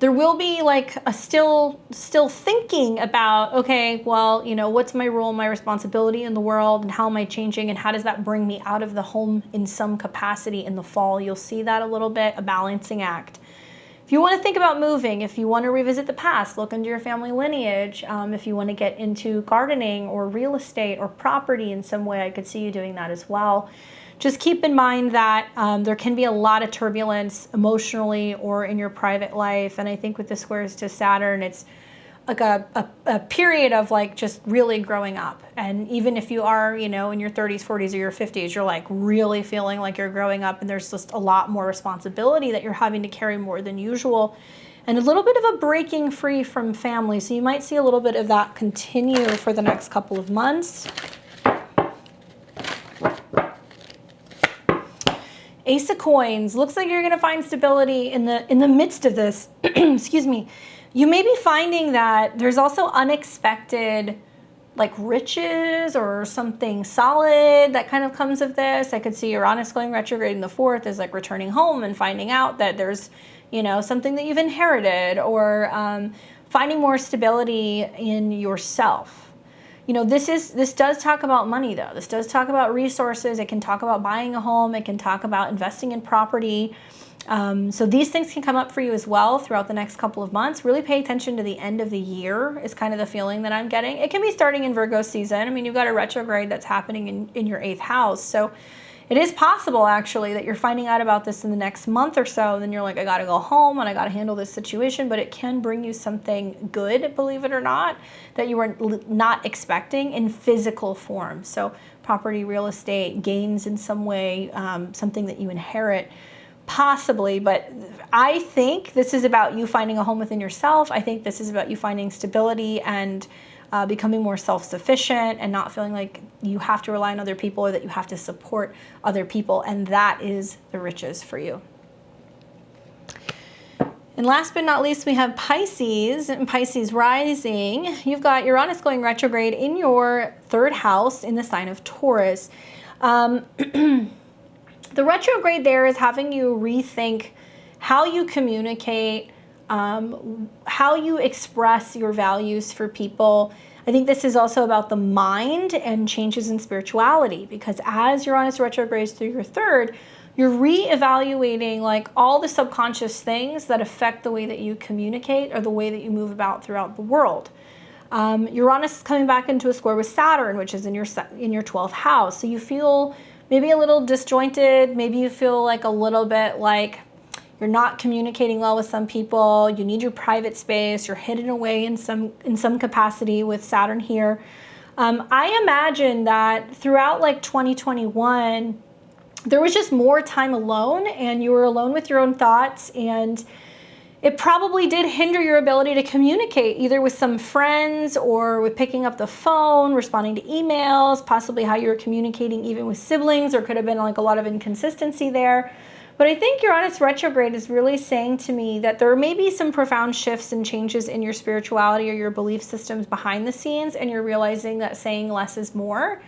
there will be like a still thinking about, okay, well, you know, what's my role, my responsibility in the world, and how am I changing, and how does that bring me out of the home in some capacity in the fall? You'll see that a little bit, a balancing act. If you want to think about moving, if you want to revisit the past, look into your family lineage. If you want to get into gardening or real estate or property in some way, I could see you doing that as well. Just keep in mind that there can be a lot of turbulence emotionally or in your private life. And I think with the squares to Saturn, it's like a period of like just really growing up. And even if you are, you know, in your 30s, 40s, or your 50s, you're like really feeling like you're growing up, and there's just a lot more responsibility that you're having to carry more than usual. And a little bit of a breaking free from family. So you might see a little bit of that continue for the next couple of months. Ace of Coins, looks like you're going to find stability in the midst of this. Excuse me. You may be finding that there's also unexpected like riches or something solid that kind of comes of this. I could see Uranus going retrograde in the 4th as like returning home and finding out that there's, you know, something that you've inherited, or finding more stability in yourself. You know, this does talk about money though. This does talk about resources. It can talk about buying a home. It can talk about investing in property. So these things can come up for you as well throughout the next couple of months. Really pay attention to the end of the year is kind of the feeling that I'm getting. It can be starting in Virgo season. I mean, you've got a retrograde that's happening in your 8th house. So it is possible actually that you're finding out about this in the next month or so, and then you're like, I gotta go home and I gotta handle this situation, but it can bring you something good, believe it or not, that you were not expecting in physical form. So property, real estate, gains in some way, something that you inherit, possibly, but I think this is about you finding a home within yourself. I think this is about you finding stability and becoming more self-sufficient and not feeling like you have to rely on other people or that you have to support other people, and that is the riches for you. And last but not least, we have Pisces and Pisces rising. You've got Uranus going retrograde in your 3rd house in the sign of Taurus. The retrograde there is having you rethink how you communicate, how you express your values for people. I think this is also about the mind and changes in spirituality, because as Uranus retrogrades through your 3rd, you're reevaluating like all the subconscious things that affect the way that you communicate or the way that you move about throughout the world. Uranus is coming back into a square with Saturn, which is in your 12th house. So you feel maybe a little disjointed. Maybe you feel like a little bit like you're not communicating well with some people. You need your private space. You're hidden away in some capacity with Saturn here. I imagine that throughout like 2021, there was just more time alone, and you were alone with your own thoughts, and it probably did hinder your ability to communicate either with some friends or with picking up the phone, responding to emails, possibly how you were communicating even with siblings, or could have been like a lot of inconsistency there. But I think Uranus retrograde is really saying to me that there may be some profound shifts and changes in your spirituality or your belief systems behind the scenes, and you're realizing that saying less is more.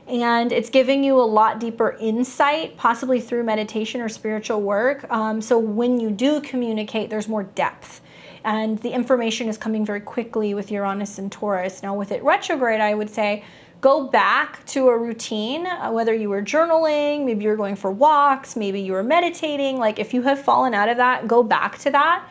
And it's giving you a lot deeper insight, possibly through meditation or spiritual work. So when you do communicate, there's more depth. And the information is coming very quickly with Uranus and Taurus. Now with it retrograde, I would say go back to a routine, whether you were journaling, maybe you were going for walks, maybe you were meditating. Like if you have fallen out of that, go back to that.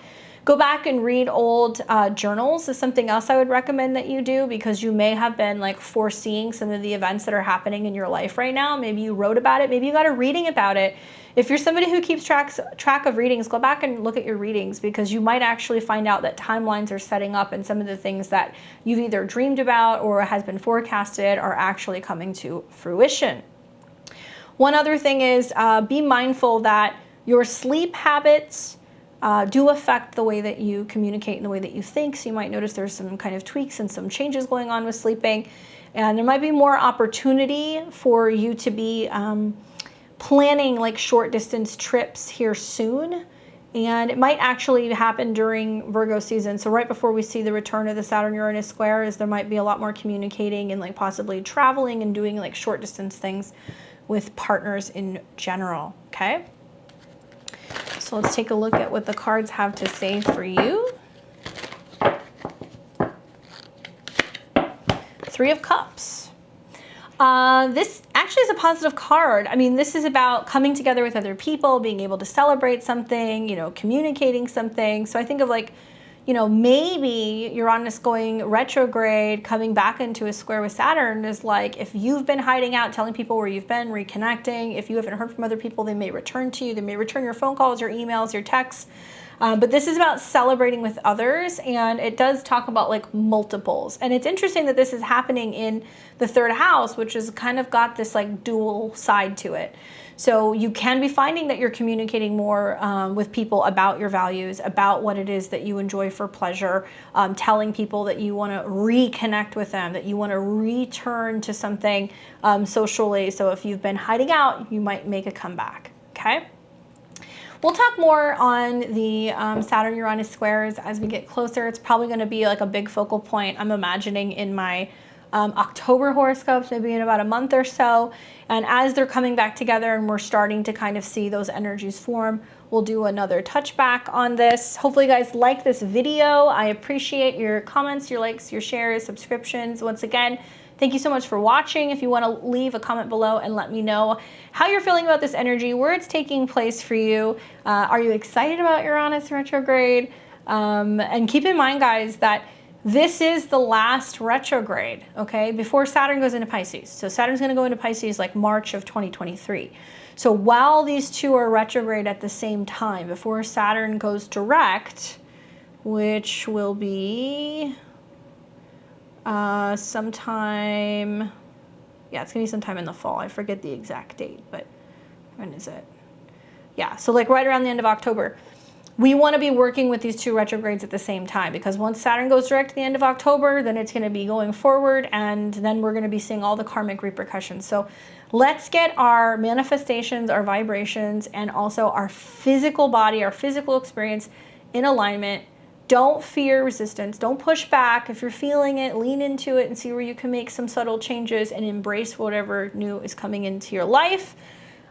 Go back and read old journals is something else I would recommend that you do, because you may have been like foreseeing some of the events that are happening in your life right now. Maybe you wrote about it. Maybe you got a reading about it. If you're somebody who keeps track of readings, go back and look at your readings, because you might actually find out that timelines are setting up and some of the things that you've either dreamed about or has been forecasted are actually coming to fruition. One other thing is be mindful that your sleep habits do affect the way that you communicate and the way that you think. So you might notice there's some kind of tweaks and some changes going on with sleeping. And there might be more opportunity for you to be planning like short distance trips here soon. And it might actually happen during Virgo season. So right before we see the return of the Saturn-Uranus square, is there might be a lot more communicating and like possibly traveling and doing like short distance things with partners in general, okay? So let's take a look at what the cards have to say for you. Three of Cups. This actually is a positive card. I mean, this is about coming together with other people, being able to celebrate something, you know, communicating something. So I think of like, you know, maybe Uranus going retrograde, coming back into a square with Saturn is like, if you've been hiding out, telling people where you've been, reconnecting, if you haven't heard from other people, they may return to you. They may return your phone calls, your emails, your texts. But this is about celebrating with others, and it does talk about like multiples. And it's interesting that this is happening in the third house, which has kind of got this like dual side to it. So you can be finding that you're communicating more with people about your values, about what it is that you enjoy for pleasure, telling people that you want to reconnect with them, that you want to return to something socially. So if you've been hiding out, you might make a comeback, okay? We'll talk more on the Saturn-Uranus squares as we get closer. It's probably going to be like a big focal point, I'm imagining, in my October horoscopes, maybe in about a month or so. And as they're coming back together and we're starting to kind of see those energies form, we'll do another touch back on this. Hopefully you guys like this video. I appreciate your comments, your likes, your shares, subscriptions. Once again, thank you so much for watching. If you want to leave a comment below and let me know how you're feeling about this energy, where it's taking place for you. Are you excited about Uranus retrograde? And keep in mind, guys, that this is the last retrograde, okay, before Saturn goes into Pisces. So Saturn's going to go into Pisces like March of 2023. So while these two are retrograde at the same time, before Saturn goes direct, which will be sometime, yeah, it's going to be sometime in the fall. I forget the exact date, but when is it? Yeah, so like right around the end of October. We want to be working with these two retrogrades at the same time, because once Saturn goes direct at the end of October, then it's going to be going forward, and then we're going to be seeing all the karmic repercussions. So let's get our manifestations, our vibrations, and also our physical body, our physical experience in alignment. Don't fear resistance. Don't push back. If you're feeling it, lean into it and see where you can make some subtle changes and embrace whatever new is coming into your life.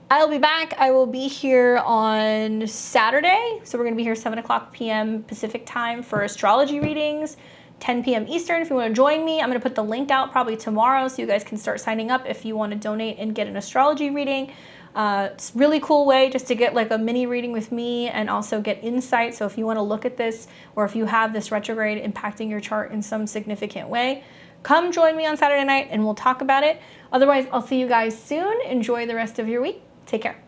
I'll be back. I will be here on Saturday. So we're going to be here 7 p.m. Pacific time for astrology readings, 10 p.m. Eastern. If you want to join me, I'm going to put the link out probably tomorrow so you guys can start signing up if you want to donate and get an astrology reading. It's a really cool way just to get like a mini reading with me and also get insight. So if you want to look at this, or if you have this retrograde impacting your chart in some significant way, come join me on Saturday night and we'll talk about it. Otherwise, I'll see you guys soon. Enjoy the rest of your week. Take care.